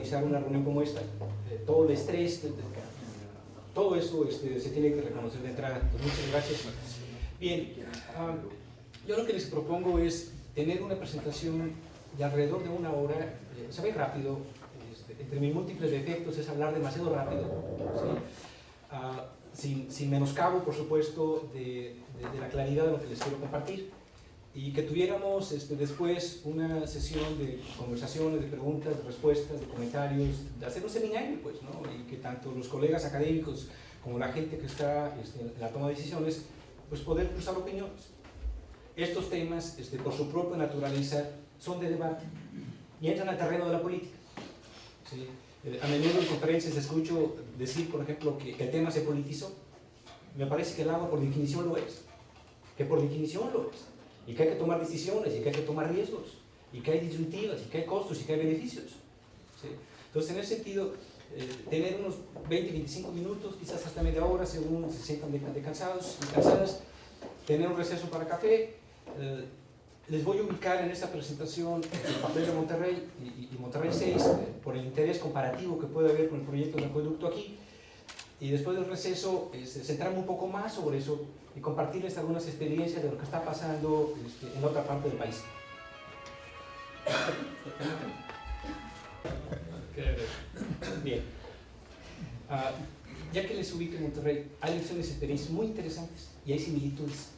organizar una reunión como esta. Todo el estrés, todo eso se tiene que reconocer de entrada. Pues muchas gracias. Bien, yo lo que les propongo es tener una presentación de alrededor de una hora. Se ve rápido, entre mis múltiples defectos es hablar demasiado rápido, ¿sí? Sin menoscabo, por supuesto, de la claridad de lo que les quiero compartir, y que tuviéramos después una sesión de conversaciones, de preguntas, de respuestas, de comentarios, de hacer un seminario, pues, ¿no? Y que tanto los colegas académicos como la gente que está en la toma de decisiones, pues poder cruzar opiniones. Estos temas, por su propia naturaleza, son de debate y entran al terreno de la política, ¿sí? A menudo en conferencias escucho decir, por ejemplo, que el tema se politizó. Me parece que el agua por definición lo es, que por definición lo es, y que hay que tomar decisiones, y que hay que tomar riesgos, y que hay disyuntivas, y que hay costos, y que hay beneficios, ¿sí? Entonces, en ese sentido, tener unos 20, 25 minutos, quizás hasta media hora, según se sientan de cansados y cansadas, tener un receso para café. Les voy a ubicar en esta presentación el papel de Monterrey y Monterrey 6 por el interés comparativo que puede haber con el proyecto del acueducto aquí, y después del receso centrarme un poco más sobre eso y compartirles algunas experiencias de lo que está pasando en otra parte del país. Bien, ya que les ubico en Monterrey, hay lecciones y experiencias muy interesantes y hay similitudes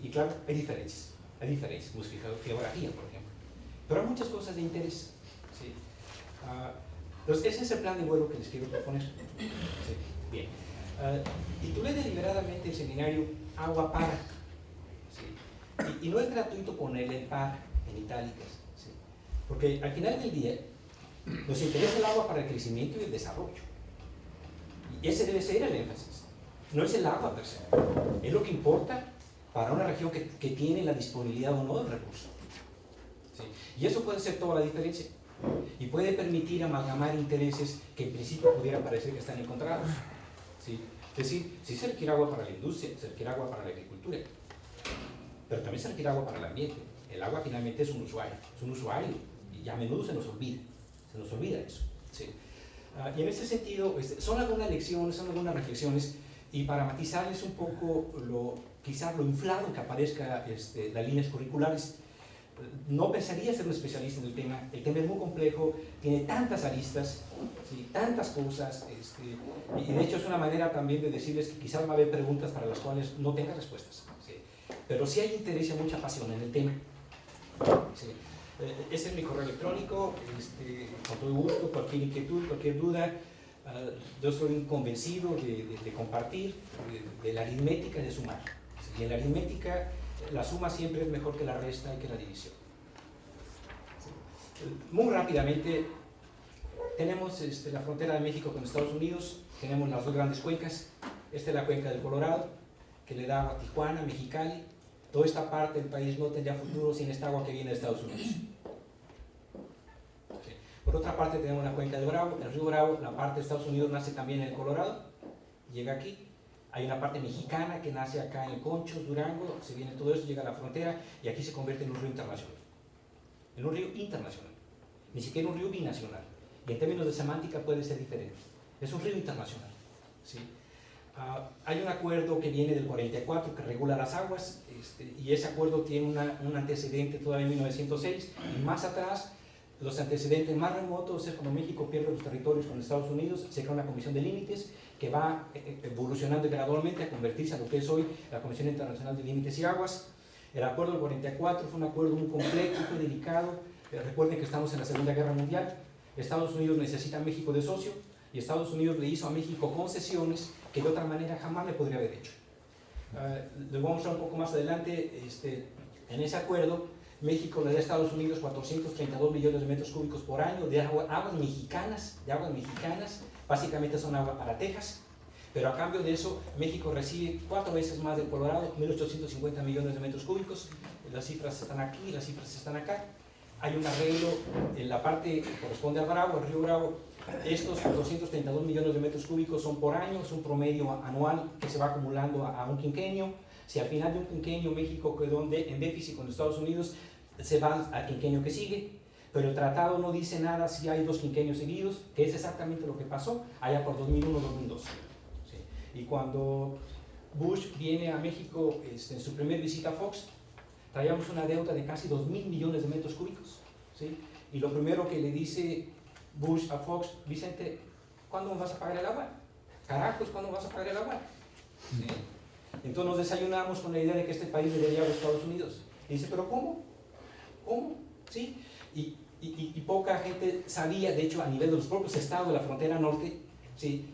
y claro, hay diferencias. Hay diferencias, geografía, por ejemplo. Pero hay muchas cosas de interés, ¿sí? Entonces, ese es el plan de vuelo que les quiero proponer. ¿Sí? Bien. Titulé deliberadamente el seminario Agua para. ¿Sí? Y no es gratuito ponerle el para en itálicas, ¿sí? Porque al final del día nos interesa el agua para el crecimiento y el desarrollo. Y ese debe ser el énfasis. No es el agua per se. Es lo que importa para una región que tiene la disponibilidad o no del recurso, ¿sí? Y eso puede ser toda la diferencia y puede permitir amalgamar intereses que en principio pudieran parecer que están encontrados, ¿sí? Es decir, si se requiere agua para la industria, se requiere agua para la agricultura, pero también se requiere agua para el ambiente. El agua finalmente es un usuario y a menudo se nos olvida eso, ¿sí? Y en ese sentido son algunas lecciones, son algunas reflexiones, y para matizarles un poco quizás lo inflado que aparezca las líneas curriculares, no pensaría ser un especialista en el tema es muy complejo, tiene tantas aristas, ¿sí? Tantas cosas, y de hecho es una manera también de decirles que quizás va a haber preguntas para las cuales no tenga respuestas, ¿sí? Pero sí hay interés y mucha pasión en el tema, ¿sí? Ese es mi correo electrónico, con todo gusto, cualquier inquietud, cualquier duda. Yo soy convencido de compartir, de la aritmética de sumar. Y en la aritmética, la suma siempre es mejor que la resta y que la división. Muy rápidamente, tenemos la frontera de México con Estados Unidos, tenemos las dos grandes cuencas. Esta es la cuenca del Colorado, que le da agua a Tijuana, Mexicali. Toda esta parte del país no tendría futuro sin esta agua que viene de Estados Unidos. Por otra parte tenemos la cuenca del Bravo, el río Bravo, la parte de Estados Unidos nace también en el Colorado, llega aquí. Hay una parte mexicana que nace acá en Conchos, Durango, se viene todo esto, llega a la frontera y aquí se convierte en un río internacional. En un río internacional, ni siquiera un río binacional. Y en términos de semántica puede ser diferente. Es un río internacional, ¿sí? Hay un acuerdo que viene del 44 que regula las aguas, y ese acuerdo tiene un antecedente todavía en 1906, y más atrás, los antecedentes más remotos es cuando México pierde los territorios con Estados Unidos, se crea una comisión de límites que va evolucionando gradualmente a convertirse a lo que es hoy la Comisión Internacional de Límites y Aguas. El acuerdo del 44 fue un acuerdo muy complejo, muy delicado. Recuerden que estamos en la Segunda Guerra Mundial. Estados Unidos necesita a México de socio y Estados Unidos le hizo a México concesiones que de otra manera jamás le podría haber hecho. Les voy a mostrar un poco más adelante. En ese acuerdo, México le da a Estados Unidos 432 millones de metros cúbicos por año de aguas mexicanas, básicamente son agua para Texas, pero a cambio de eso México recibe 4 veces más del Colorado, 1.850 millones de metros cúbicos. Las cifras están aquí, las cifras están acá. Hay un arreglo en la parte que corresponde al Bravo, al río Bravo. Estos 232 millones de metros cúbicos son por año, es un promedio anual que se va acumulando a un quinquenio. Si al final de un quinquenio México quedó en déficit con Estados Unidos, se va al quinquenio que sigue. pero el tratado no dice nada si hay 2 quinquenios seguidos, que es exactamente lo que pasó allá por 2001-2002. ¿Sí? Y cuando Bush viene a México en su primer visita a Fox, traíamos una deuda de casi 2.000 millones de metros cúbicos. ¿Sí? Y lo primero que le dice Bush a Fox: Vicente, ¿cuándo me vas a pagar el agua? Carajos, ¿cuándo me vas a pagar el agua? ¿Sí? Entonces nos desayunamos con la idea de que este país le debía a los Estados Unidos. Y dice, ¿pero cómo? ¿Cómo? ¿Sí? Y poca gente sabía, de hecho, a nivel de los propios estados de la frontera norte, ¿sí?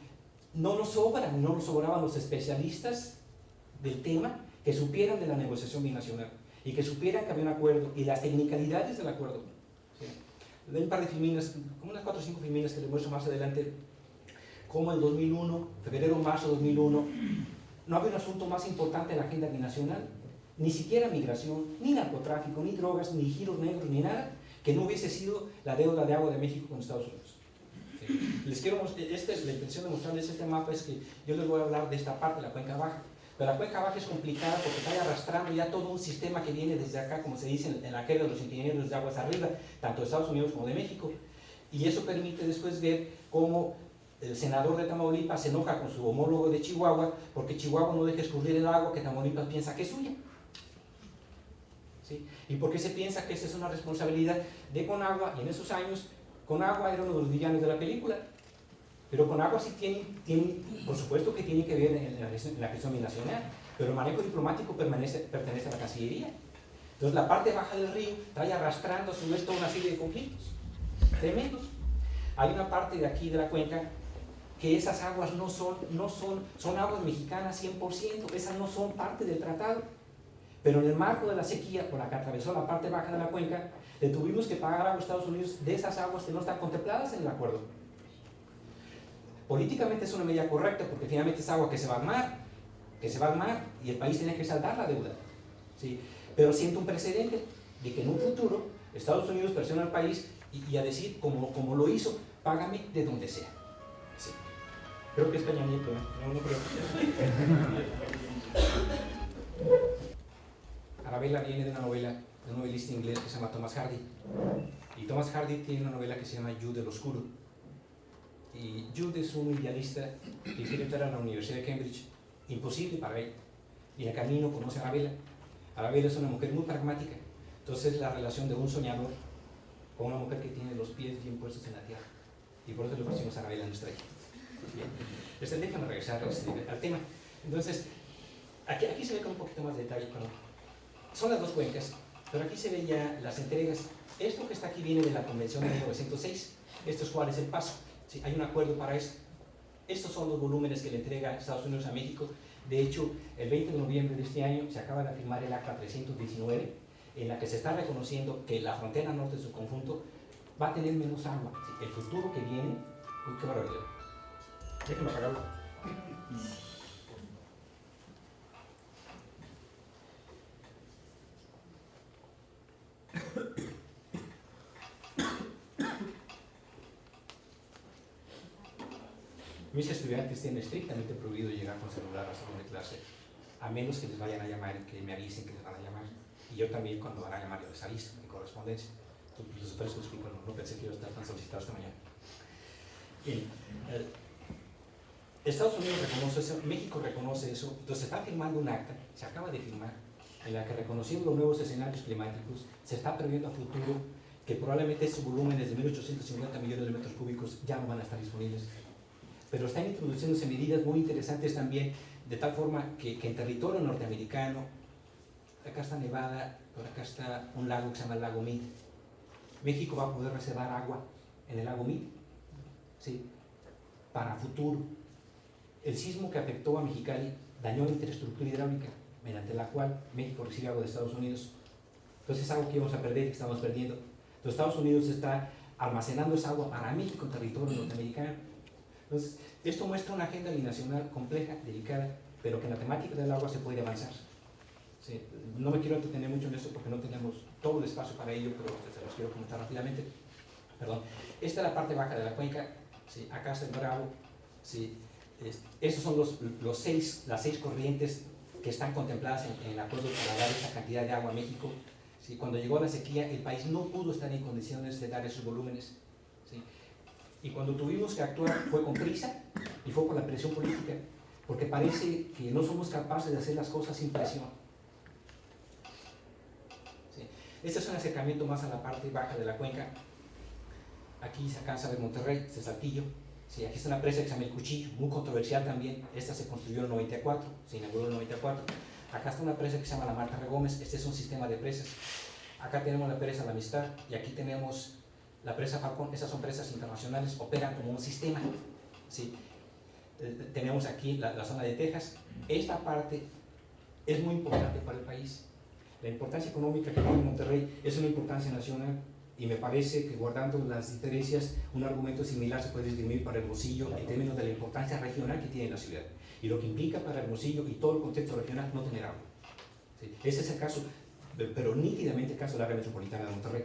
no nos sobraban los especialistas del tema que supieran de la negociación binacional y que supieran que había un acuerdo y las tecnicalidades del acuerdo. ¿Sí? Hay un par de filminas, como unas 4 o 5 filminas que les muestro más adelante, como en 2001, febrero-marzo de 2001, no había un asunto más importante en la agenda binacional, ni siquiera migración, ni narcotráfico, ni drogas, ni giros negros, ni nada, que no hubiese sido la deuda de agua de México con Estados Unidos. ¿Sí? Les quiero mostrar, esta es la intención de mostrarles este mapa, es que yo les voy a hablar de esta parte de la cuenca baja. Pero la cuenca baja es complicada porque está arrastrando ya todo un sistema que viene desde acá, como se dice en la queja de los ingenieros de aguas arriba, tanto de Estados Unidos como de México. Y eso permite después ver cómo el senador de Tamaulipas se enoja con su homólogo de Chihuahua porque Chihuahua no deja escurrir el agua que Tamaulipas piensa que es suya. ¿Sí? Y porque se piensa que esa es una responsabilidad de Conagua, y en esos años Conagua era uno de los villanos de la película. Pero Conagua sí tiene, por supuesto que tiene que ver en la gestión binacional, pero el manejo diplomático pertenece a la Cancillería. Entonces la parte baja del río trae arrastrando a su vez toda una serie de conflictos tremendos. Hay una parte de aquí de la cuenca que esas aguas son aguas mexicanas 100%, esas no son parte del tratado. Pero en el marco de la sequía, por la que atravesó la parte baja de la cuenca, le tuvimos que pagar a los Estados Unidos de esas aguas que no están contempladas en el acuerdo. Políticamente es una medida correcta porque finalmente es agua que se va al mar, y el país tiene que saldar la deuda. ¿Sí? Pero siento un precedente de que en un futuro Estados Unidos presiona al país y a decir, como lo hizo, págame de donde sea. ¿Sí? Creo que es Peña Nieto, no creo. Arabella viene de una novela de un novelista inglés que se llama Thomas Hardy. Y Thomas Hardy tiene una novela que se llama Jude el Oscuro. Y Jude es un idealista que quiere entrar a la Universidad de Cambridge, imposible para él. Y en el camino conoce a Arabella. Arabella es una mujer muy pragmática. Entonces la relación de un soñador con una mujer que tiene los pies bien puestos en la tierra. Y por eso le pusimos a Arabella a nuestra hija. Bien. Déjame regresar al tema. Entonces, aquí se ve con un poquito más de detalle. Son las dos cuencas, pero aquí se ven ya las entregas. Esto que está aquí viene de la Convención de 1906. Esto es Juárez El Paso. ¿Sí? Hay un acuerdo para esto. Estos son los volúmenes que le entrega Estados Unidos a México. De hecho, el 20 de noviembre de este año se acaba de firmar el Acta 319, en la que se está reconociendo que la frontera norte de su conjunto va a tener menos agua. ¿Sí? El futuro que viene, uy, qué barbaridad. Déjenme apagarlo. Mis estudiantes tienen estrictamente prohibido llegar con celular a salón de clase, a menos que les vayan a llamar, que me avisen que les van a llamar. Y yo también, cuando van a llamar, yo les aviso en correspondencia. Entonces, por eso explico, no pensé que iba a estar tan solicitado esta mañana. Bien, Estados Unidos reconoce eso, México reconoce eso, entonces se está firmando un acta, se acaba de firmar, en la que, reconociendo los nuevos escenarios climáticos, se está previendo a futuro que probablemente esos volúmenes de 1.850 millones de metros cúbicos ya no van a estar disponibles. Pero están introduciéndose medidas muy interesantes también, de tal forma que en territorio norteamericano, acá está Nevada, por acá está un lago que se llama el lago Mead. México va a poder reservar agua en el lago Mead, ¿sí? Para futuro. El sismo que afectó a Mexicali dañó la infraestructura hidráulica, mediante la cual México recibe agua de Estados Unidos. Entonces es algo que íbamos a perder, que estamos perdiendo. Entonces Estados Unidos está almacenando esa agua para México en territorio norteamericano. Entonces, esto muestra una agenda binacional compleja, delicada, pero que en la temática del agua se puede avanzar. ¿Sí? No me quiero entretener mucho en esto porque no tenemos todo el espacio para ello, pero se los quiero comentar rápidamente. Perdón. Esta es la parte baja de la cuenca. ¿Sí? Acá está el Bravo. ¿Sí? Estos son las seis corrientes que están contempladas en el acuerdo para dar esa cantidad de agua a México. ¿sí? Cuando llegó la sequía, el país no pudo estar en condiciones de dar esos volúmenes, ¿sí? Y cuando tuvimos que actuar fue con prisa y fue por la presión política, porque parece que no somos capaces de hacer las cosas sin presión. ¿Sí? Este es un acercamiento más a la parte baja de la cuenca. Aquí se alcanza a ver Monterrey, este es Saltillo. Sí, aquí está una presa que se llama El Cuchillo, muy controversial también. Esta se construyó en el 94, se inauguró en el 94. Acá está una presa que se llama la Marta Regómez, este es un sistema de presas. Acá tenemos la presa La Amistad y aquí tenemos la presa Falcón. Esas son presas internacionales, operan como un sistema. ¿Sí? Tenemos aquí la zona de Texas. Esta parte es muy importante para el país. La importancia económica que tiene Monterrey es una importancia nacional. Y me parece que guardando las diferencias, un argumento similar se puede esgrimir para Hermosillo en términos de la importancia regional que tiene la ciudad y lo que implica para Hermosillo y todo el contexto regional no tener agua. ¿Sí? Ese es el caso, pero nítidamente el caso del área metropolitana de Monterrey.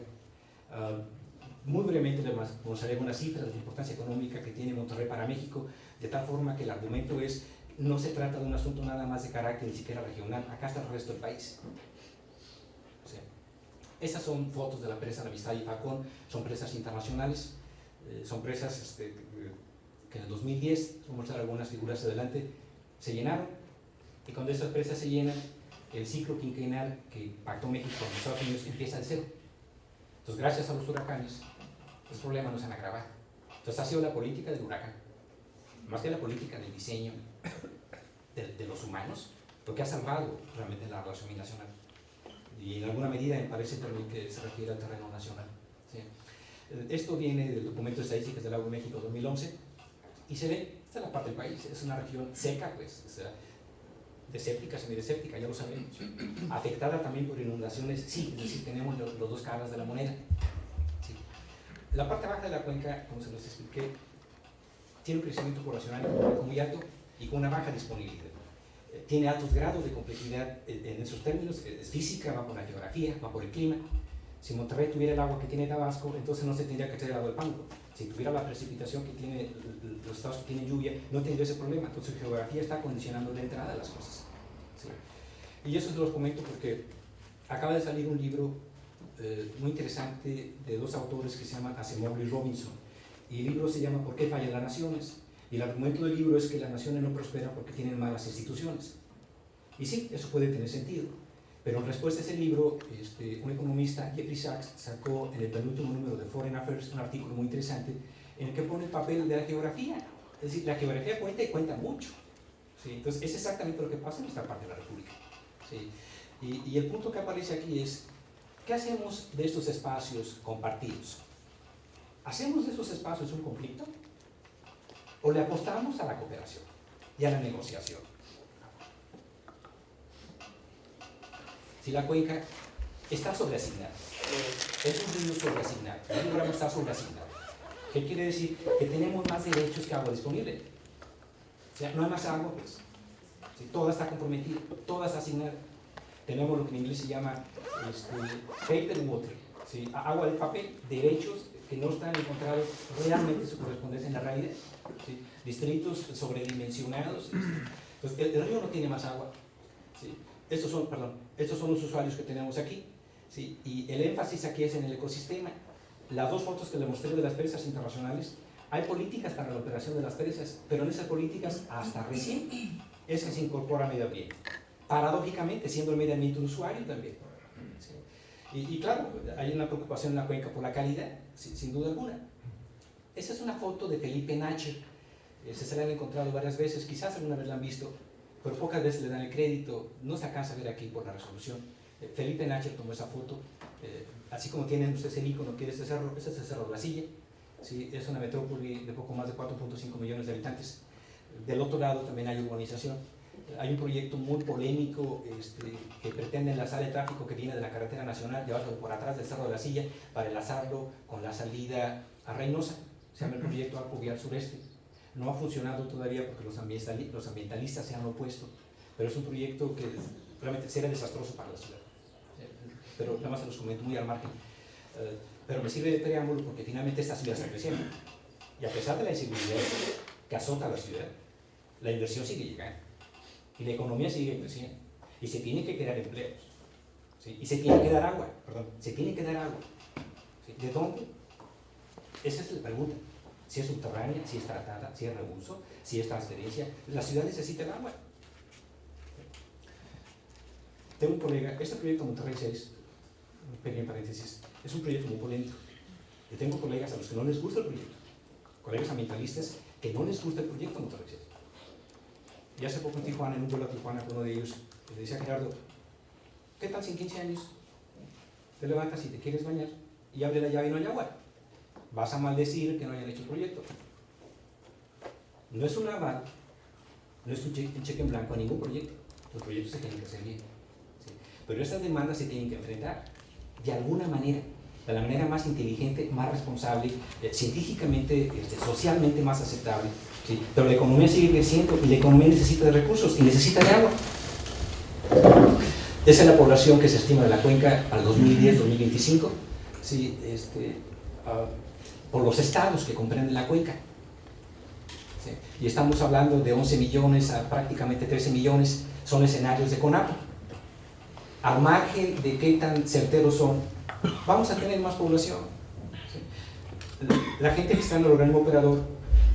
Muy brevemente les mostraré unas cifras de la importancia económica que tiene Monterrey para México, de tal forma que el argumento es, no se trata de un asunto nada más de carácter ni siquiera regional, acá está el resto del país. Estas son fotos de la presa La Amistad y Falcón, son presas internacionales, son presas que en el 2010, voy a mostrar algunas figuras adelante, se llenaron, y cuando esas presas se llenan, el ciclo quinquenal que pactó México con los Estados Unidos empieza de cero. Entonces, gracias a los huracanes, los problemas no se han agravado. Entonces, ha sido la política del huracán, más que la política del diseño de los humanos, lo que ha salvado realmente la relación binacional. Y en alguna medida me parece también que se refiere al terreno nacional. ¿Sí? Esto viene del documento de estadísticas del agua de México 2011 y se ve, esta es la parte del país, es una región seca, pues, o sea, desértica, semidesértica, ya lo sabemos, afectada también por inundaciones, sí, es decir, tenemos los dos caras de la moneda. ¿Sí? La parte baja de la cuenca, como se los expliqué, tiene un crecimiento poblacional muy alto y con una baja disponibilidad. Tiene altos grados de complejidad en esos términos, es física, va por la geografía, va por el clima. Si Monterrey tuviera el agua que tiene Tabasco, entonces no se tendría que traer el agua del Pánuco. Si tuviera la precipitación que tiene los estados que tienen lluvia, no tendría ese problema. Entonces su geografía está condicionando de entrada las cosas. ¿Sí? Y eso se los comento porque acaba de salir un libro muy interesante de dos autores que se llaman Asimov y Robinson. Y el libro se llama ¿Por qué fallan las naciones? Y el argumento del libro es que las naciones no prosperan porque tienen malas instituciones. Y sí, eso puede tener sentido. Pero en respuesta a ese libro, un economista, Jeffrey Sachs, sacó en el penúltimo número de Foreign Affairs un artículo muy interesante en el que pone el papel de la geografía. Es decir, la geografía cuenta y cuenta mucho. ¿Sí? Entonces, es exactamente lo que pasa en esta parte de la República. ¿Sí? Y el punto que aparece aquí es, ¿qué hacemos de estos espacios compartidos? ¿Hacemos de esos espacios un conflicto? ¿O le apostamos a la cooperación y a la negociación? Si la cuenca está sobreasignada, es un río sobreasignado, el programa está sobreasignado. ¿Qué quiere decir? Que tenemos más derechos que agua disponible. O sea, no hay más agua, pues. ¿Sí? Toda está comprometida, toda está asignada. Tenemos lo que en inglés se llama paper water, ¿sí? Agua de papel, derechos que no están encontrados realmente su correspondencia en la realidad. ¿Sí? Distritos sobredimensionados. Entonces, el río no tiene más agua. ¿Sí? Estos son los usuarios que tenemos aquí. ¿Sí? Y el énfasis aquí es en el ecosistema. Las dos fotos que le mostré de las presas internacionales, hay políticas para la operación de las presas, pero en esas políticas, hasta recién, es que se incorpora medio ambiente. Paradójicamente, siendo el medio ambiente un usuario también. ¿Sí? Y claro, hay una preocupación en la cuenca por la calidad, sin duda alguna. Esa es una foto de Felipe Nacher. Se la han encontrado varias veces, quizás alguna vez la han visto, pero pocas veces le dan el crédito, no se alcanza a ver aquí por la resolución. Felipe Nacher tomó esa foto, así como tienen ustedes el icono que es el Cerro de la Silla, ¿sí? Es una metrópoli de poco más de 4.5 millones de habitantes. Del otro lado también hay urbanización. Hay un proyecto muy polémico que pretende enlazar el tráfico que viene de la carretera nacional, llevarlo por atrás del Cerro de la Silla para enlazarlo con la salida a Reynosa. Se llama el proyecto Arco Vial Sureste. No ha funcionado todavía porque los ambientalistas se han opuesto, pero es un proyecto que realmente será desastroso para la ciudad. Pero nada más se los comento muy al margen. Pero me sirve de preámbulo porque finalmente esta ciudad está creciendo. Y a pesar de la inseguridad que azota a la ciudad, la inversión sigue llegando. Y la economía sigue creciendo. Y se tienen que crear empleos. ¿sí? Y se tiene que dar agua, perdón, se tiene que dar agua. ¿Sí? ¿De dónde? Esa es la pregunta. Si es subterránea, si es tratada, si es reuso, si es transferencia. La ciudad necesita el agua. Tengo un colega, este proyecto Monterrey 6, un pequeño paréntesis, es un proyecto muy polémico. Yo tengo colegas a los que no les gusta el proyecto, colegas ambientalistas que no les gusta el proyecto Monterrey 6. Y hace poco en Tijuana, en un vuelo a Tijuana, con uno de ellos, le decía a Gerardo, ¿qué tal si en 15 años te levantas y te quieres bañar y abre la llave y no hay agua? Vas a maldecir que no hayan hecho el proyecto. No es un aval, no es un cheque en blanco a ningún proyecto. Los proyectos se tienen que hacer bien. ¿Sí? Pero estas demandas se tienen que enfrentar de alguna manera, de la manera más inteligente, más responsable, científicamente, socialmente más aceptable. ¿Sí? Pero la economía sigue creciendo y la economía necesita de recursos y necesita de agua. Esa es la población que se estima de la cuenca al 2010-2025, ¿sí? Por los estados que comprenden la cuenca. ¿Sí? Y estamos hablando de 11 millones a prácticamente 13 millones, son escenarios de CONAPO. Al margen de qué tan certeros son, vamos a tener más población. ¿Sí? La gente que está en el organismo operador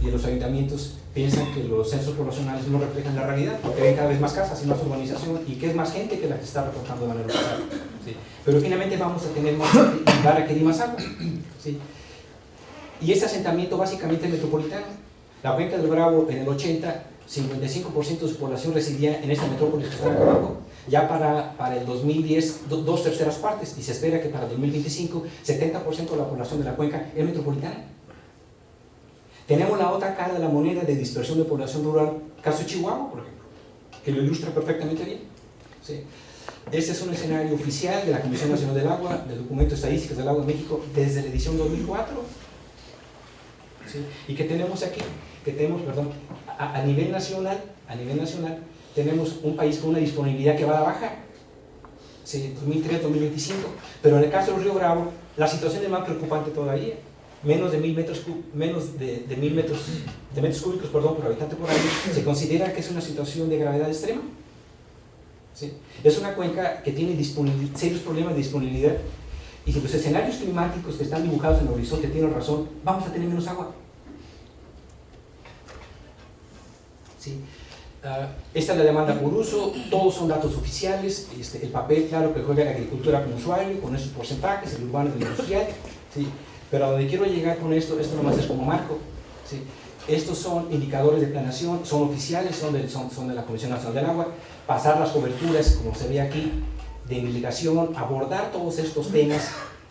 y en los ayuntamientos piensan que los censos poblacionales no reflejan la realidad, porque hay cada vez más casas y más urbanización y que es más gente que la que está reportando de manera oficial. ¿Sí? Pero finalmente vamos a tener más gente y va a requerir más agua. ¿Sí? Y ese asentamiento básicamente metropolitano. La cuenca del Bravo en el 80, 55% de su población residía en esta metrópolis que está acá abajo. Ya para el 2010, dos terceras partes, y se espera que para el 2025, 70% de la población de la cuenca es metropolitana. Tenemos la otra cara de la moneda de dispersión de población rural, caso de Chihuahua, por ejemplo, que lo ilustra perfectamente bien. ¿Sí? Este es un escenario oficial de la Comisión Nacional del Agua, del Documento de Estadísticas del Agua de México, desde la edición 2004. ¿Sí? Y que tenemos aquí, que tenemos, perdón, a nivel nacional, tenemos un país con una disponibilidad que va a la baja, ¿sí? 2003-2025, pero en el caso del Río Bravo, la situación es más preocupante todavía. Menos de 1000 metros, de metros cúbicos por habitante por año, se considera que es una situación de gravedad extrema. ¿Sí? Es una cuenca que tiene serios problemas de disponibilidad, y si los escenarios climáticos que están dibujados en el horizonte tienen razón, vamos a tener menos agua. ¿Sí? Esta es la demanda por uso, todos son datos oficiales, el papel, claro, que juega la agricultura como usuario, con esos porcentajes, el urbano y el industrial. ¿Sí? Pero a donde quiero llegar con esto nomás es como marco. ¿Sí? Estos son indicadores de planeación, son oficiales, son de la Comisión Nacional del Agua. Pasar las coberturas, como se ve aquí, de investigación, abordar todos estos temas,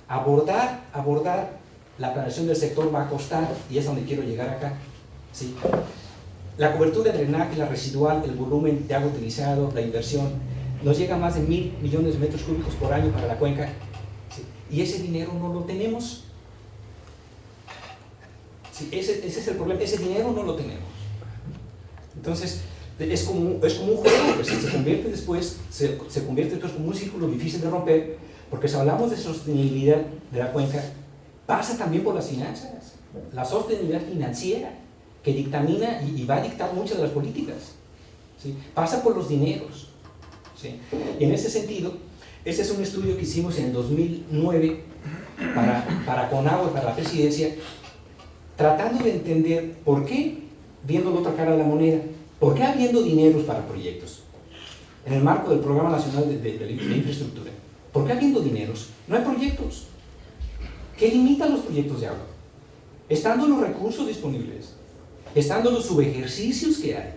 abordar la planeación del sector va a costar, y es donde quiero llegar acá. ¿Sí? La cobertura de drenaje, la residual, el volumen de agua utilizado, la inversión, nos llega a más de 1000 millones de metros cúbicos por año para la cuenca. ¿Sí? Y ese dinero no lo tenemos. Sí, ese es el problema, ese dinero no lo tenemos. Entonces, es como un juego, pues, se convierte después como un círculo difícil de romper, porque si hablamos de sostenibilidad de la cuenca, pasa también por las finanzas, la sostenibilidad financiera, que dictamina y va a dictar muchas de las políticas. ¿Sí? Pasa por los dineros. ¿Sí? Y en ese sentido, ese es un estudio que hicimos en el 2009 para CONAGUA, para la presidencia, tratando de entender por qué, viendo la otra cara de la moneda, por qué habiendo dineros para proyectos, en el marco del Programa Nacional de Infraestructura, por qué habiendo dineros no hay proyectos. ¿Qué limitan los proyectos de agua? Estando los recursos disponibles, estando los subejercicios que hay.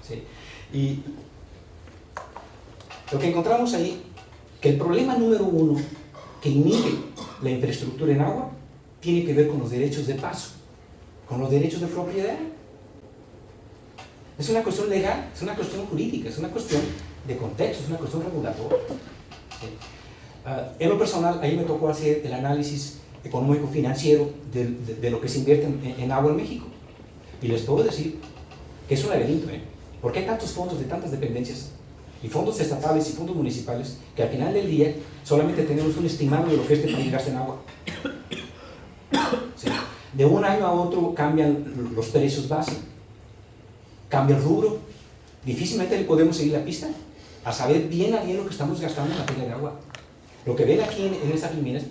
¿Sí? Y lo que encontramos ahí, que el problema número uno que inhibe la infraestructura en agua tiene que ver con los derechos de paso, con los derechos de propiedad. Es una cuestión legal, es una cuestión jurídica, es una cuestión de contexto, es una cuestión regulatoria. ¿Sí? En lo personal, ahí me tocó hacer el análisis económico-financiero de lo que se invierte en agua en México. Y les puedo decir que es un laberinto, porque hay tantos fondos de tantas dependencias, y fondos estatales y fondos municipales, que al final del día solamente tenemos un estimado de lo que este país gasta en agua. ¿Sí? De un año a otro cambian los precios base, cambia el rubro, difícilmente le podemos seguir la pista. a saber bien a bien lo que estamos gastando en materia de agua. Lo que ven aquí en estas líneas,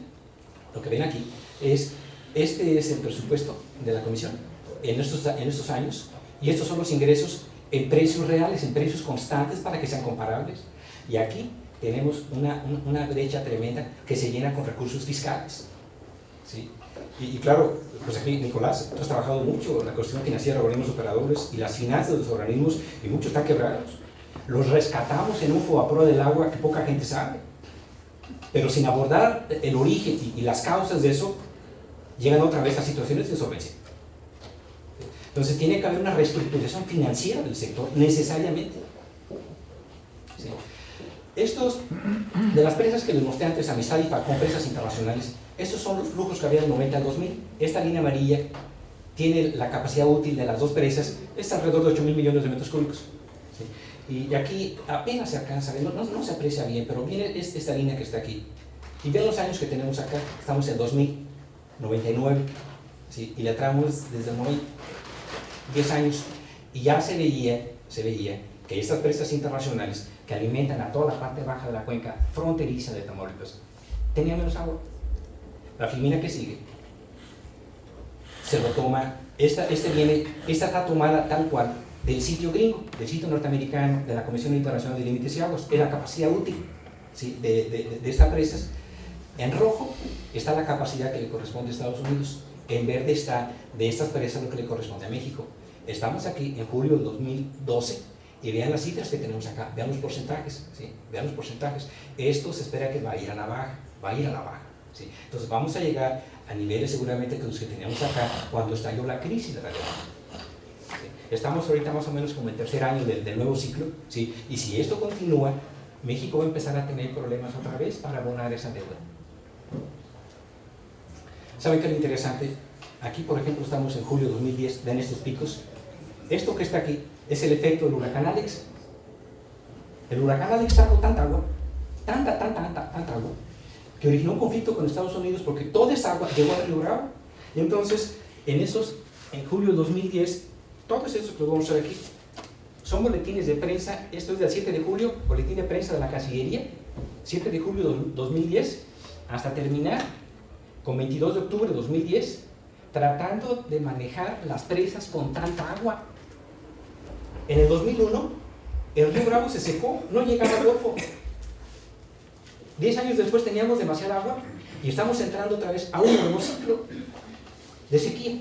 lo que ven aquí es, este es el presupuesto de la comisión en estos años, y estos son los ingresos en precios reales, en precios constantes para que sean comparables. Y aquí tenemos una brecha tremenda que se llena con recursos fiscales, ¿sí? Y claro, pues aquí, Nicolás, tú has trabajado mucho en la cuestión financiera de organismos operadores y las finanzas de los organismos, y muchos están quebrados. Los rescatamos en un FOBAPROA del agua que poca gente sabe. Pero sin abordar el origen y las causas de eso, llegan otra vez a situaciones de insolvencia. Entonces tiene que haber una reestructuración financiera del sector, necesariamente. ¿Sí? Estos, de las presas que les mostré antes, Amistad y Facón, presas internacionales, estos son los flujos que había del 90 al 2000. Esta línea amarilla tiene la capacidad útil de las dos presas, es alrededor de 8.000 millones de metros cúbicos. ¿Sí? Y aquí apenas se alcanza a ver, no se aprecia bien, pero viene esta línea que está aquí. Y vean los años que tenemos acá, estamos en 2099, ¿sí? Y le traemos desde el 90, 10 años, y ya se veía que estas presas internacionales que alimentan a toda la parte baja de la cuenca fronteriza de Tamaulipas tenían menos agua. La filmina que sigue se lo toma, esta está tomada tal cual del sitio gringo, del sitio norteamericano, de la Comisión Internacional de Límites y Aguas, es la capacidad útil, ¿sí? de estas presas. En rojo está la capacidad que le corresponde a Estados Unidos, en verde está de estas presas lo que le corresponde a México. Estamos aquí en julio del 2012 y vean las cifras que tenemos acá, vean los porcentajes, ¿sí? Vean los porcentajes. Esto se espera que va a ir a la baja, ¿sí? Entonces vamos a llegar a niveles seguramente que los que teníamos acá cuando estalló la crisis de la guerra. ¿Sí? Estamos ahorita más o menos como en el tercer año del nuevo ciclo, ¿sí? Y si esto continúa, México va a empezar a tener problemas otra vez para abonar esa deuda. ¿Saben qué es lo interesante? Aquí, por ejemplo, estamos en julio de 2010, ven estos picos. Esto que está aquí es el efecto del huracán Alex. El huracán Alex sacó tanta agua, tanta agua, que originó un conflicto con Estados Unidos porque toda esa agua llegó al Río Bravo. Y entonces, en julio de 2010, todos esos que vamos a ver aquí, son boletines de prensa. Esto es del 7 de julio, boletín de prensa de la Cancillería, 7 de julio de 2010, hasta terminar con 22 de octubre de 2010, tratando de manejar las presas con tanta agua. En el 2001, el Río Bravo se secó, no llegaba al Golfo. 10 años después teníamos demasiada agua y estamos entrando otra vez a un nuevo ciclo de sequía.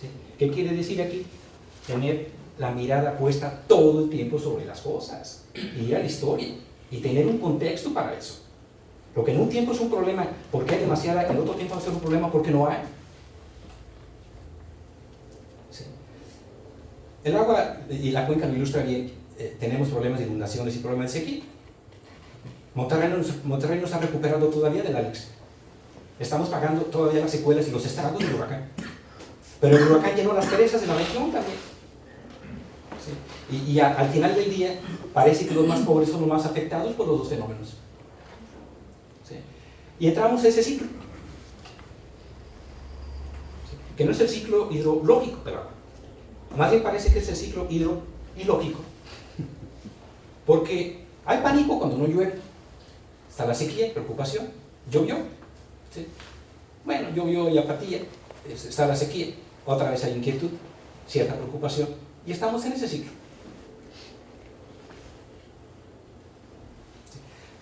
¿Sí? ¿Qué quiere decir aquí? Tener la mirada puesta todo el tiempo sobre las cosas, y ir a la historia y tener un contexto para eso. Lo que en un tiempo es un problema porque hay demasiada, en otro tiempo va a ser un problema porque no hay. ¿Sí? El agua y la cuenca lo ilustra bien. Tenemos problemas de inundaciones y problemas de sequía. Monterrey no se ha recuperado todavía del Alex. Estamos pagando todavía las secuelas y los estragos del huracán. Pero el huracán llenó las presas de la región también. ¿Sí? Y al final del día parece que los más pobres son los más afectados por los dos fenómenos. ¿Sí? Y entramos a ese ciclo, ¿sí? Que no es el ciclo hidrológico, pero más bien parece que es el ciclo hidrológico, porque hay pánico cuando no llueve, está la sequía, preocupación, llovió, ¿sí? Bueno, llovió y apatía, está la sequía, otra vez hay inquietud, cierta preocupación, y estamos en ese ciclo.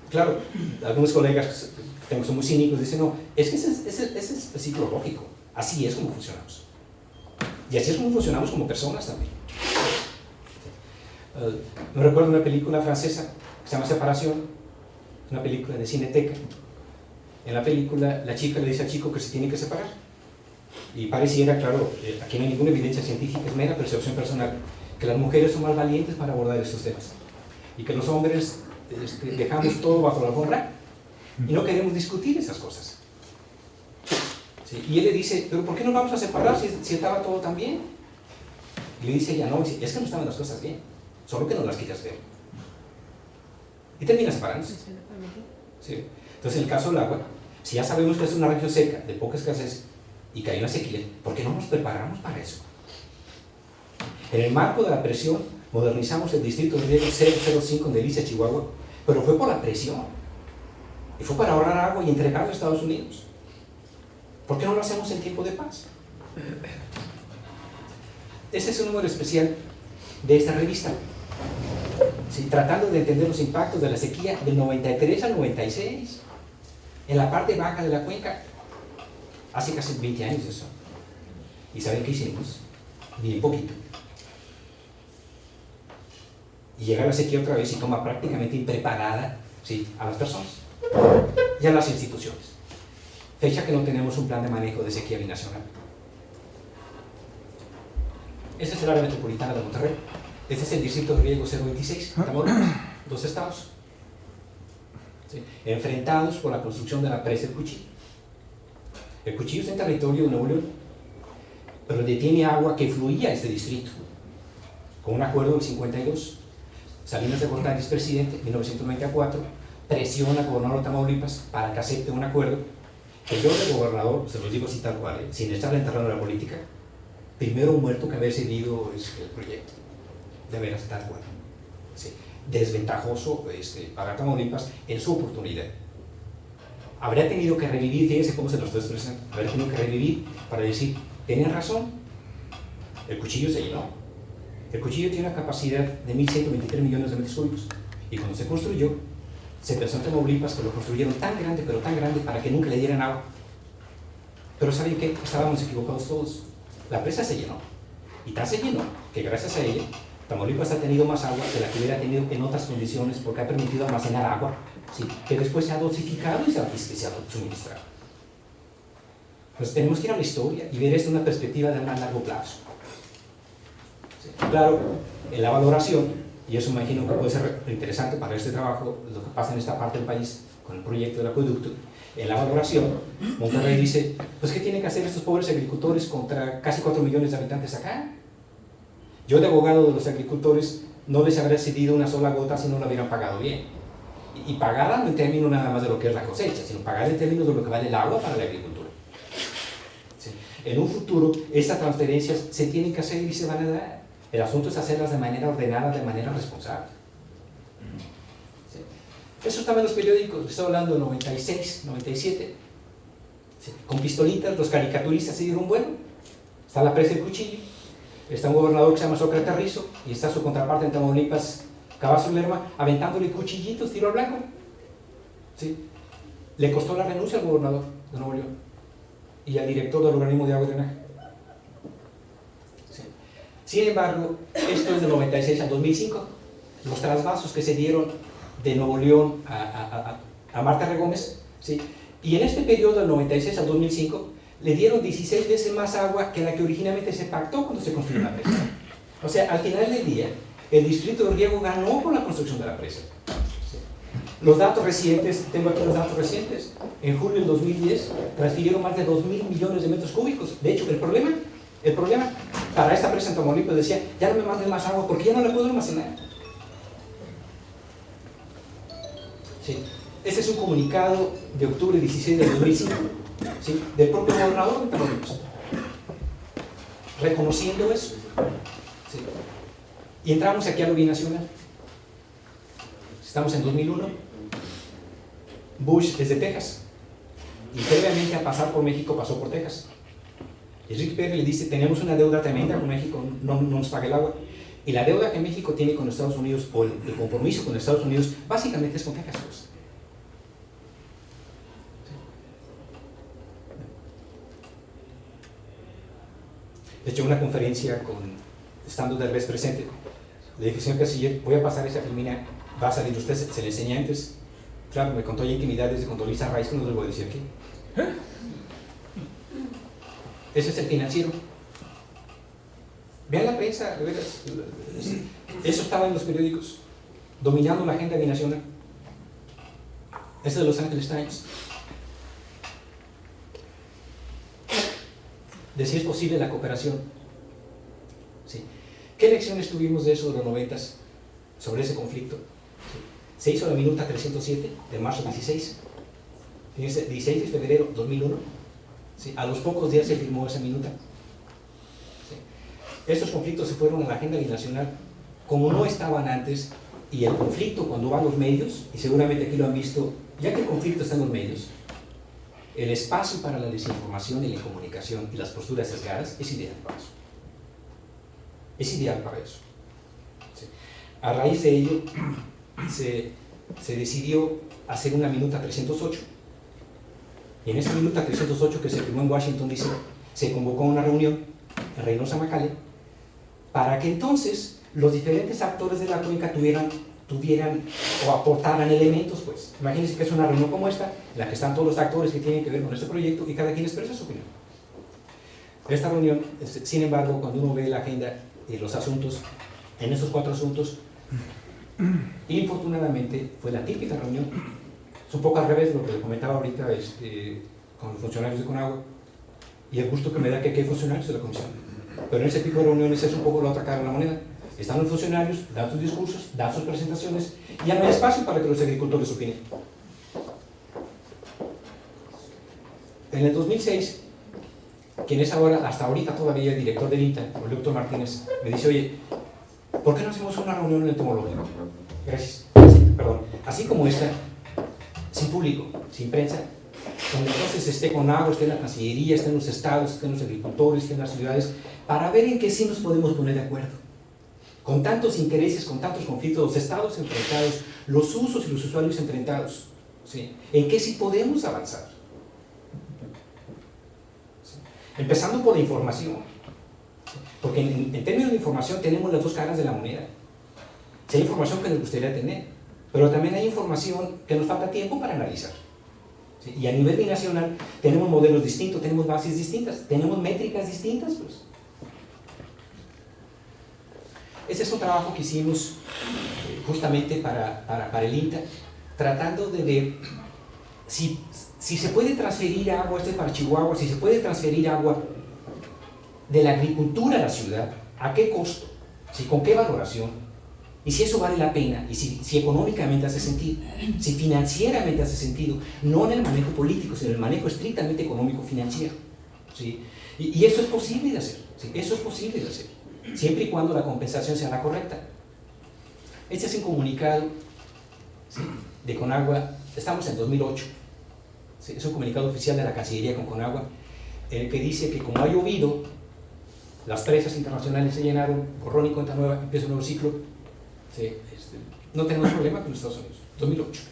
Claro, algunos colegas que son muy cínicos dicen, no, es que ese es el ciclo lógico, así es como funcionamos. Y así es como funcionamos como personas también. Me recuerdo una película francesa que se llama Separación, una película de Cineteca. En la película, la chica le dice al chico que se tiene que separar. Y pareciera, claro, aquí no hay ninguna evidencia científica, es mera percepción personal, que las mujeres son más valientes para abordar estos temas. Y que los hombres dejamos todo bajo la alfombra y no queremos discutir esas cosas. ¿Sí? Y él le dice, pero ¿por qué nos vamos a separar si estaba todo tan bien? Y le dice ella, no, es que no estaban las cosas bien, solo que no las querías ver. Y termina separándose. ¿Sí? Entonces, en el caso del agua, si ya sabemos que es una región seca, de poca escasez, y que hay una sequía, ¿por qué no nos preparamos para eso? En el marco de la presión modernizamos el distrito de riego 005 en Delicia, Chihuahua, pero fue por la presión. Y fue para ahorrar agua y entregarlo a Estados Unidos. ¿Por qué no lo hacemos en tiempo de paz? Ese es un número especial de esta revista. Sí, tratando de entender los impactos de la sequía del 93 al 96 en la parte baja de la cuenca. Hace casi 20 años eso. ¿Y saben qué hicimos? Bien poquito. Y llega la sequía otra vez y toma prácticamente impreparada, ¿sí?, a las personas y a las instituciones. Fecha que no tenemos un plan de manejo de sequía binacional. Esta es el área metropolitana de Monterrey. Este es el distrito de riego 026, Tamaulipas, 2 estados, ¿sí?, enfrentados por la construcción de la presa del Cuchillo. El Cuchillo está en territorio de Nuevo León, pero detiene agua que fluía a este distrito. Con un acuerdo del 52, Salinas de Gortari es presidente, en 1994, presiona al gobernador de Tamaulipas para que acepte un acuerdo que yo, de gobernador, se los digo así tal cual, sin estar enterrando en la política, primero muerto que haber seguido el proyecto, de veras tal cual. Sí. Desventajoso para Tamaulipas en su oportunidad. Habría tenido que revivir, fíjense cómo se lo estoy expresando, habría tenido que revivir para decir, tenían razón, el Cuchillo se llenó. El Cuchillo tiene una capacidad de 1.123 millones de metros cúbicos, y cuando se construyó, se pensó en Tamaulipas que lo construyeron tan grande, pero tan grande, para que nunca le dieran agua. Pero ¿saben qué? Estábamos equivocados todos. La presa se llenó, y tan se llenó que gracias a ella, Tamaulipas ha tenido más agua que la que hubiera tenido en otras condiciones, porque ha permitido almacenar agua, ¿sí?, que después se ha dosificado y se ha suministrado. Entonces tenemos que ir a la historia y ver esto en una perspectiva de más largo plazo. ¿Sí? Claro, en la valoración, y eso imagino que puede ser interesante para este trabajo, lo que pasa en esta parte del país con el proyecto del acueducto, en la valoración, Monterrey dice, pues ¿qué tienen que hacer estos pobres agricultores contra casi 4 millones de habitantes acá? Yo, de abogado de los agricultores, no les habría cedido una sola gota si no lo hubieran pagado bien. Y pagada no en términos nada más de lo que es la cosecha, sino pagada en términos de lo que vale el agua para la agricultura. ¿Sí? En un futuro, estas transferencias se tienen que hacer y se van a dar. El asunto es hacerlas de manera ordenada, de manera responsable. ¿Sí? Eso estaba en los periódicos, estoy hablando del 96, 97. ¿Sí? Con pistolitas, los caricaturistas se dieron bueno. Está la presa del Cuchillo, está un gobernador que se llama Sócrates Rizo, y está su contraparte en Tamaulipas, Cavazos Lerma, aventándole cuchillitos, tiro al blanco. ¿Sí? Le costó la renuncia al gobernador de Nuevo León y al director del organismo de agua y drenaje. ¿Sí? Sin embargo, esto es del 96 al 2005. Los trasvasos que se dieron de Nuevo León a Marta R. Gómez, ¿sí?, y en este periodo del 96 al 2005 le dieron 16 veces más agua que la que originalmente se pactó cuando se construyó la presa. O sea, al final del día, el distrito de riego ganó con la construcción de la presa. ¿Sí? Los datos recientes, tengo aquí los datos recientes, en julio del 2010 transfirieron más de 2.000 millones de metros cúbicos. De hecho, el problema para esta presa en Tamaulipas decía, ya no me manden más agua porque ya no la puedo almacenar. ¿Sí? Este es un comunicado de octubre 16 de 2005, ¿sí?, del propio gobernador de Tamaulipas, reconociendo eso. ¿Sí? Y entramos aquí a lo binacional. Estamos en 2001. Bush es de Texas, y previamente a pasar por México pasó por Texas. Y Rick Perry le dice, tenemos una deuda tremenda con México, no nos paga el agua. Y la deuda que México tiene con Estados Unidos, o el compromiso con Estados Unidos, básicamente es con Texas. De hecho, una conferencia estando Derbez presente, le dije, señor canciller, voy a pasar esa filmina, va a salir usted, se le enseña antes. Claro, me contó ya intimidades de Condoleezza Rice, que no les voy a decir aquí. Ese es el financiero. Vean la prensa, de veras. Eso estaba en los periódicos, dominando la agenda binacional. Este es de Los Angeles Times. De si es posible la cooperación. ¿Sí? ¿Qué lecciones tuvimos de eso de los 90s sobre ese conflicto? ¿Sí? Se hizo la minuta 307 de marzo 16. Fíjense, 16 de febrero 2001. ¿Sí? A los pocos días se firmó esa minuta. ¿Sí? Estos conflictos se fueron a la agenda binacional como no estaban antes, y el conflicto cuando va a los medios, y seguramente aquí lo han visto, ya que el conflicto está en los medios, el espacio para la desinformación y la comunicación y las posturas sesgadas es ideal para eso. Es ideal para eso. Sí. A raíz de ello, se decidió hacer una minuta 308. Y en esa minuta 308 que se firmó en Washington, D.C., se convocó una reunión en Reynosa, McAllen, para que entonces los diferentes actores de la cuenca tuvieran o aportaran elementos, pues. Imagínense que es una reunión como esta, en la que están todos los actores que tienen que ver con este proyecto y cada quien expresa su opinión. Esta reunión, sin embargo, cuando uno ve la agenda y los asuntos, en esos 4 asuntos, infortunadamente fue la típica reunión. Es un poco al revés de lo que le comentaba ahorita con los funcionarios de Conagua, y el gusto que me da que hay funcionarios de la comisión. Pero en ese tipo de reuniones es un poco la otra cara de la moneda. Están los funcionarios, dan sus discursos, dan sus presentaciones, y ya no hay espacio para que los agricultores opinen. En el 2006, quien es ahora, hasta ahorita todavía el director del INTA, el doctor Martínez, me dice: oye, ¿por qué no hacemos una reunión en el entomológico? Gracias. Perdón. Así como esta, sin público, sin prensa, donde entonces esté Conagua, esté la Cancillería, estén los estados, estén los agricultores, estén las ciudades, para ver en qué sí nos podemos poner de acuerdo. Con tantos intereses, con tantos conflictos, los estados enfrentados, los usos y los usuarios enfrentados, ¿sí? ¿En qué sí podemos avanzar? ¿Sí? Empezando por la información, porque en términos de información tenemos las dos caras de la moneda. Sí, hay información que nos gustaría tener, pero también hay información que nos falta tiempo para analizar. ¿Sí? Y a nivel binacional tenemos modelos distintos, tenemos bases distintas, tenemos métricas distintas, pues. Ese es un trabajo que hicimos justamente para el INTA, tratando de ver si se puede transferir agua para Chihuahua, si se puede transferir agua de la agricultura a la ciudad, a qué costo, ¿sí? Con qué valoración, y si eso vale la pena, y si económicamente hace sentido, si financieramente hace sentido, no en el manejo político, sino en el manejo estrictamente económico-financiero, ¿sí? Y eso es posible de hacer, ¿sí? Eso es posible de hacer, siempre y cuando la compensación sea la correcta. Este es un comunicado, ¿sí?, de Conagua, estamos en 2008, ¿sí? Es un comunicado oficial de la Cancillería con Conagua, en el que dice que como ha llovido, las presas internacionales se llenaron, borrón y cuenta nueva, empieza un nuevo ciclo, ¿sí? No tenemos problema con los Estados Unidos. 2008.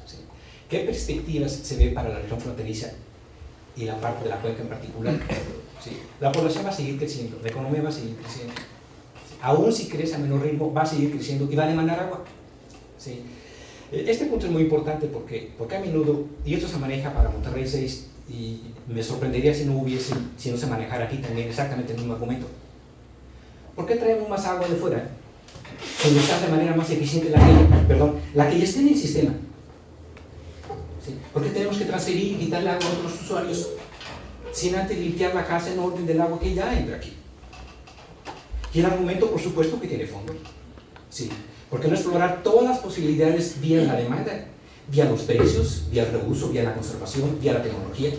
¿Sí? ¿Qué perspectivas se ven para la región fronteriza y la parte de la cuenca en particular? ¿Sí? La población va a seguir creciendo, la economía va a seguir creciendo. ¿Sí? Aún si crece a menor ritmo, va a seguir creciendo y va a demandar agua. ¿Sí? Este punto es muy importante porque a menudo, y esto se maneja para Monterrey 6, y me sorprendería si no se manejara aquí también exactamente el mismo argumento. ¿Por qué traemos más agua de fuera? Cuando usar de manera más eficiente la que ya esté en el sistema. ¿Sí? ¿Por qué tenemos que transferir y quitarle agua a otros usuarios sin antes limpiar la casa en orden del agua que ya entra aquí? Y el argumento, por supuesto, que tiene fondo. Sí. ¿Por qué no explorar todas las posibilidades vía la demanda, vía los precios, vía el reuso, vía la conservación, vía la tecnología?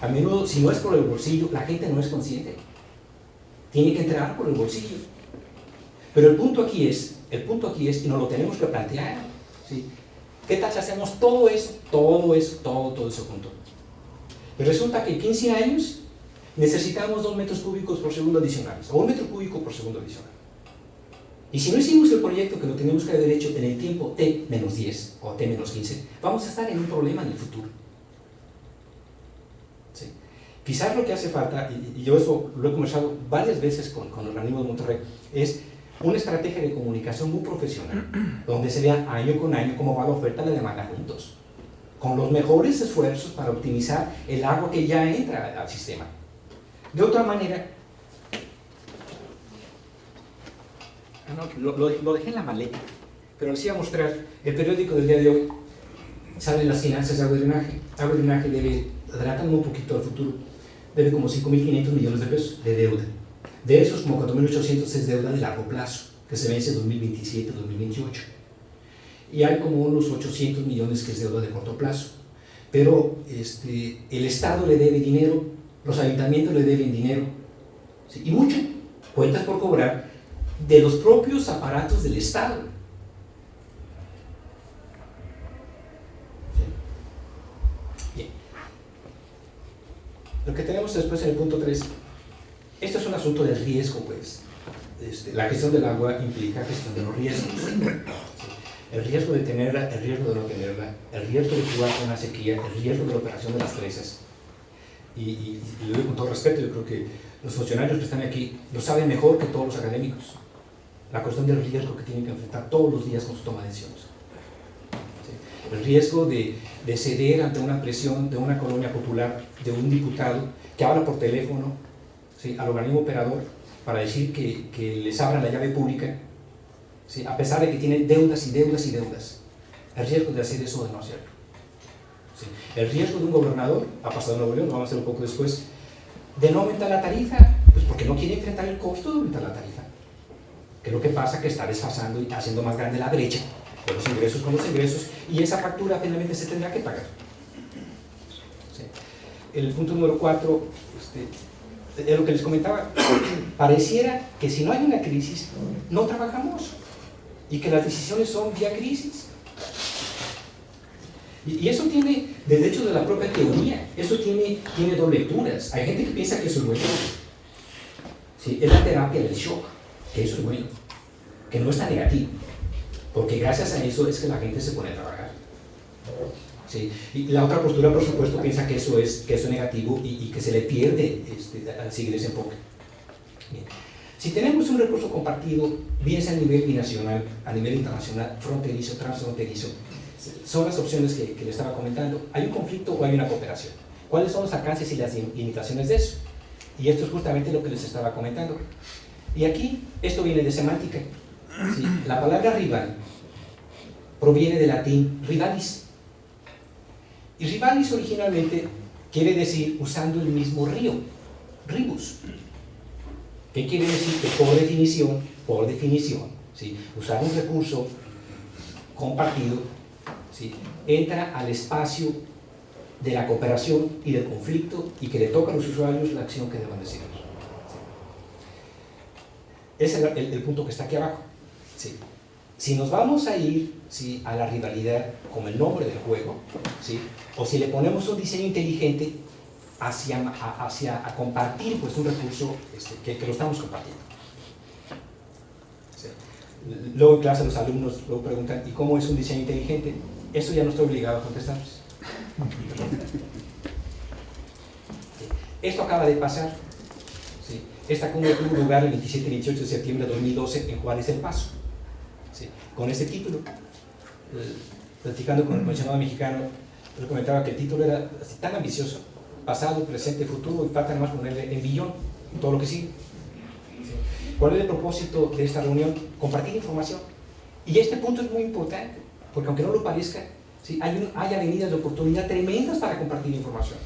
A menudo, si no es por el bolsillo, la gente no es consciente. Tiene que entrar por el bolsillo. Pero el punto aquí es, y nos lo tenemos que plantear, ¿sí? ¿Qué tal si hacemos todo eso junto? Y resulta que en 15 años necesitamos 2 metros cúbicos por segundo adicionales, o 1 metro cúbico por segundo adicional. Y si no hicimos el proyecto que lo tenemos que haber hecho en el tiempo T-10 o T-15, vamos a estar en un problema en el futuro. ¿Sí? Quizás lo que hace falta, y yo eso lo he conversado varias veces con el organismo de Monterrey, es una estrategia de comunicación muy profesional, donde se vea año con año cómo va la oferta y la demanda juntos, con los mejores esfuerzos para optimizar el agua que ya entra al sistema. De otra manera, lo dejé en la maleta, pero les iba a mostrar el periódico del día de hoy. Salen las finanzas de agua y drenaje. Agua y drenaje debe, adelantando un poquito al futuro, debe como 5.500 millones de pesos de deuda. De esos, como 4.800 es deuda de largo plazo, que se vence en 2027-2028. Y hay como unos 800 millones que es deuda de corto plazo. Pero el Estado le debe dinero, los ayuntamientos le deben dinero, ¿sí? Y mucho. cuentas por cobrar de los propios aparatos del Estado. Bien. Lo que tenemos después en el punto 3, esto es un asunto de riesgo, pues. La gestión del agua implica gestión de los riesgos. El riesgo de tenerla, el riesgo de no tenerla, el riesgo de jugar con una sequía, el riesgo de la operación de las presas. Y lo digo con todo respeto, yo creo que los funcionarios que están aquí lo saben mejor que todos los académicos. La cuestión del riesgo que tienen que enfrentar todos los días con su toma de decisiones. ¿Sí? El riesgo de ceder ante una presión de una colonia popular, de un diputado que habla por teléfono, ¿sí?, al organismo operador para decir que les abran la llave pública, ¿sí?, a pesar de que tienen deudas y deudas y deudas. El riesgo de hacer eso o de no hacerlo. ¿Sí? El riesgo de un gobernador, ha pasado en Nuevo León, lo vamos a hacer un poco después, de no aumentar la tarifa, pues porque no quiere enfrentar el costo de aumentar la tarifa. Que lo que pasa es que está desfasando y haciendo más grande la brecha de los ingresos con los ingresos, y esa factura finalmente se tendrá que pagar. ¿Sí? El punto número 4, es lo que les comentaba, pareciera que si no hay una crisis, no trabajamos, y que las decisiones son vía crisis. Y eso tiene, desde hecho de la propia teoría, eso tiene dos lecturas. Hay gente que piensa que eso es bueno. ¿Sí? Es la terapia del shock, que eso es bueno, que no está negativo, porque gracias a eso es que la gente se pone a trabajar. ¿Sí? Y la otra postura, por supuesto, piensa que eso es negativo y que se le pierde al seguir ese enfoque. Bien. Si tenemos un recurso compartido, bien sea a nivel binacional, a nivel internacional, fronterizo, transfronterizo, son las opciones que le estaba comentando. ¿Hay un conflicto o hay una cooperación? ¿Cuáles son los alcances y las limitaciones de eso? Y esto es justamente lo que les estaba comentando. Y aquí, esto viene de semántica. ¿Sí? La palabra rival proviene del latín rivalis. Y rivalis originalmente quiere decir usando el mismo río, ribus. ¿Qué quiere decir? Que por definición, ¿sí?, usar un recurso compartido, ¿sí?, entra al espacio de la cooperación y del conflicto, y que le toca a los usuarios la acción que deban decidir. ¿Sí? Ese es el punto que está aquí abajo. ¿Sí? Si nos vamos a ir, ¿sí?, a la rivalidad como el nombre del juego, ¿sí?, o si le ponemos un diseño inteligente a compartir, pues, un recurso que lo estamos compartiendo. ¿Sí? Luego en clase los alumnos luego preguntan, ¿y cómo es un diseño inteligente? Eso ya no estoy obligado a contestarles. ¿Sí? Esto acaba de pasar. ¿Sí? Esta cumbre tuvo lugar el 27 y 28 de septiembre de 2012 en Juárez El Paso. ¿Sí? Con ese título, platicando con el comisionado mexicano, les comentaba que el título era así, tan ambicioso: pasado, presente, futuro, y falta más ponerle en billón y todo lo que sigue. ¿Sí? ¿Cuál es el propósito de esta reunión? Compartir información. Y este punto es muy importante, porque aunque no lo parezca, ¿sí?, hay avenidas de oportunidad tremendas para compartir información.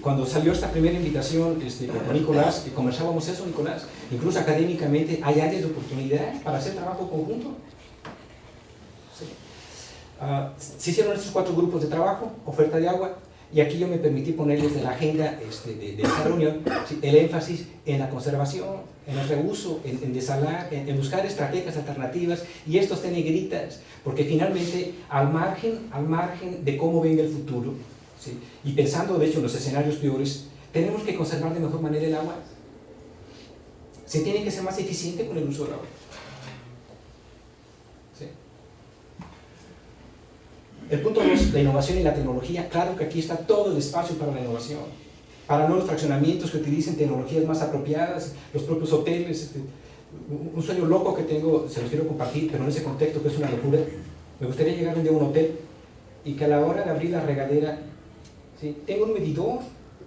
Cuando salió esta primera invitación con Nicolás, que conversábamos eso, Nicolás, incluso académicamente hay áreas de oportunidad para hacer trabajo conjunto. ¿Sí? Se hicieron estos 4 grupos de trabajo, oferta de agua, y aquí yo me permití ponerles de la agenda de esta reunión, ¿sí?, el énfasis en la conservación, en el reuso, en desalar, en buscar estrategias alternativas, y esto está en negritas, porque finalmente al margen de cómo venga el futuro, ¿sí?, y pensando de hecho en los escenarios peores, tenemos que conservar de mejor manera el agua. Se tiene que ser más eficiente con el uso del agua. ¿Sí? El punto 2, la innovación y la tecnología. Claro que aquí está todo el espacio para la innovación, para nuevos fraccionamientos que utilicen tecnologías más apropiadas, los propios hoteles. Un sueño loco que tengo, se los quiero compartir, pero en ese contexto que es una locura. Me gustaría llegar un día a un hotel y que a la hora de abrir la regadera, ¿sí?, tenga un medidor,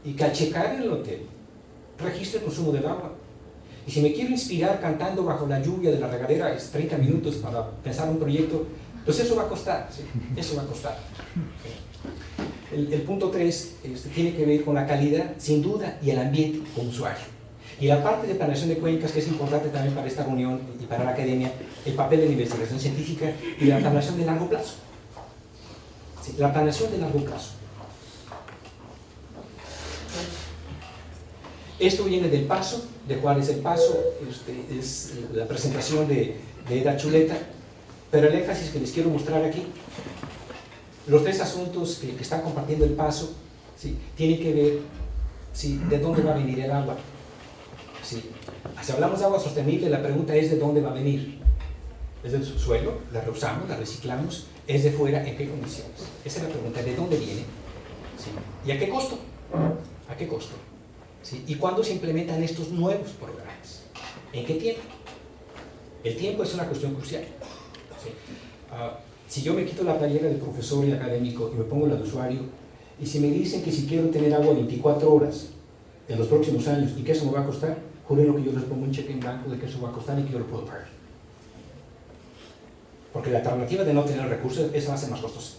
y que al checar en el hotel registre el consumo del agua. Y si me quiero inspirar cantando bajo la lluvia de la regadera, es 30 minutos para pensar un proyecto, pues eso va a costar, ¿sí? Eso va a costar. El punto 3 tiene que ver con la calidad, sin duda, y el ambiente como usuario. Y la parte de planeación de cuencas, que es importante también para esta reunión y para la academia, el papel de la investigación científica y la planeación de largo plazo. ¿Sí? La planeación de largo plazo. Esto viene del Paso, de Juárez el Paso, es la presentación de Eda Chuleta, pero el énfasis que les quiero mostrar aquí, los tres asuntos que están compartiendo el Paso, ¿sí?, tienen que ver, ¿sí?, de dónde va a venir el agua. ¿Sí? Si hablamos de agua sostenible, la pregunta es de dónde va a venir. ¿Es del subsuelo? ¿La reusamos? ¿La reciclamos? ¿Es de fuera? ¿En qué condiciones? Esa es la pregunta, ¿de dónde viene? ¿Sí? ¿Y a qué costo? ¿A qué costo? ¿Sí? ¿Y cuándo se implementan estos nuevos programas? ¿En qué tiempo? El tiempo es una cuestión crucial. ¿Sí? Si yo me quito la playera de profesor y académico y me pongo la de usuario, y si me dicen que si quiero tener agua 24 horas en los próximos años y que eso me va a costar, juren lo que yo les pongo un cheque en blanco de que eso va a costar y que yo lo puedo pagar. Porque la alternativa de no tener recursos, esa va a ser más costosa.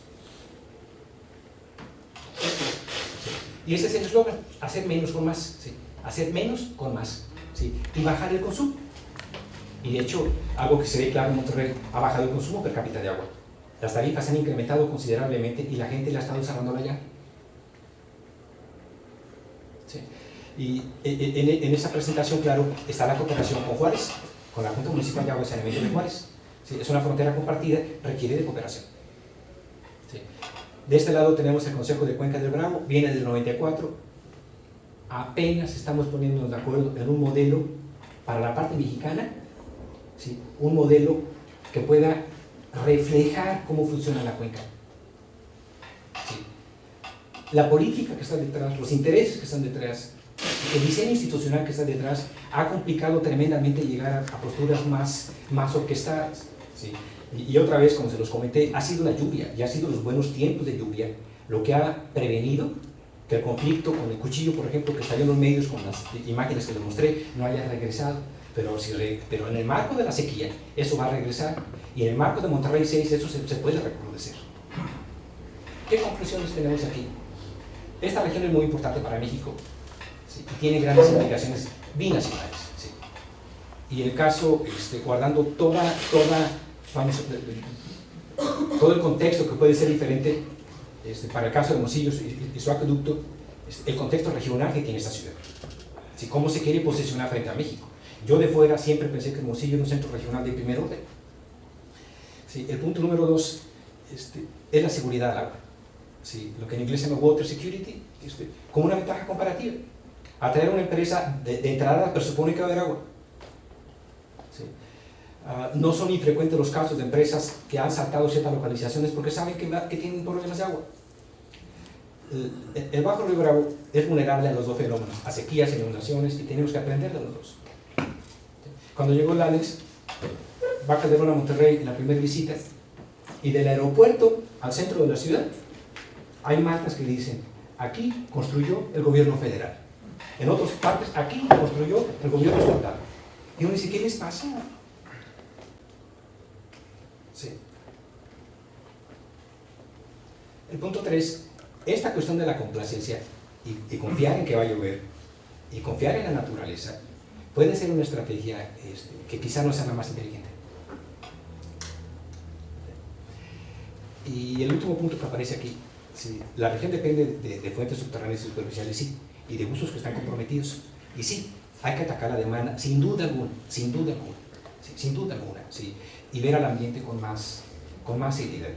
¿Sí? Y ese es el eslogan, hacer menos con más. ¿Sí? Hacer menos con más. ¿Sí? Y bajar el consumo. Y de hecho, algo que se ve claro en Monterrey, ha bajado el consumo per cápita de agua. Las tarifas se han incrementado considerablemente y la gente la ha estado usando allá. ¿Sí? Y en esa presentación, claro, está la cooperación con Juárez, con la Junta Municipal de Agua y Saneamiento de Juárez. ¿Sí? Es una frontera compartida, requiere de cooperación. ¿Sí? De este lado tenemos el Consejo de Cuenca del Bravo, viene del 94. Apenas estamos poniéndonos de acuerdo en un modelo para la parte mexicana, ¿sí?, un modelo que pueda reflejar cómo funciona la cuenca. ¿Sí? La política que está detrás, los intereses que están detrás, el diseño institucional que está detrás, ha complicado tremendamente llegar a posturas más orquestadas. ¿Sí? Y otra vez, como se los comenté, ha sido la lluvia, y ha sido los buenos tiempos de lluvia, lo que ha prevenido que el conflicto con el cuchillo, por ejemplo, que salió en los medios con las imágenes que les mostré, no haya regresado. Pero en el marco de la sequía, eso va a regresar. Y en el marco de Monterrey 6, eso se puede recrudecer. ¿Qué conclusiones tenemos aquí? Esta región es muy importante para México, ¿sí?, y tiene grandes implicaciones binacionales. ¿Sí? Y el caso, guardando todo el contexto que puede ser diferente, para el caso de Hermosillo y su acueducto, el contexto regional que tiene esta ciudad. ¿Sí? ¿Cómo se quiere posicionar frente a México? Yo de fuera siempre pensé que Hermosillo era un centro regional de primer orden. ¿Sí? El punto número 2 es la seguridad del agua. ¿Sí? Lo que en inglés se llama water security, como una ventaja comparativa. Atraer una empresa de entrada presupone que va a haber agua. ¿Sí? No son infrecuentes los casos de empresas que han saltado ciertas localizaciones porque saben que tienen problemas de agua. El Bajo Río Bravo es vulnerable a los dos fenómenos, a sequías, inundaciones, y tenemos que aprender de los dos. Cuando llegó el Alex, va a Calderón a Monterrey en la primera visita, y del aeropuerto al centro de la ciudad hay marcas que dicen: aquí construyó el gobierno federal, en otras partes aquí construyó el gobierno estatal. Y uno dice: ¿qué les pasa? Sí. El punto 3, esta cuestión de la complacencia y confiar en que va a llover y confiar en la naturaleza puede ser una estrategia que quizá no sea la más inteligente. Y el último punto que aparece aquí, sí, la región depende de fuentes subterráneas y superficiales, sí, y de usos que están comprometidos, y sí, hay que atacar la demanda, sin duda alguna, sin duda alguna, sí, sin duda alguna, sí, y ver al ambiente con más seriedad.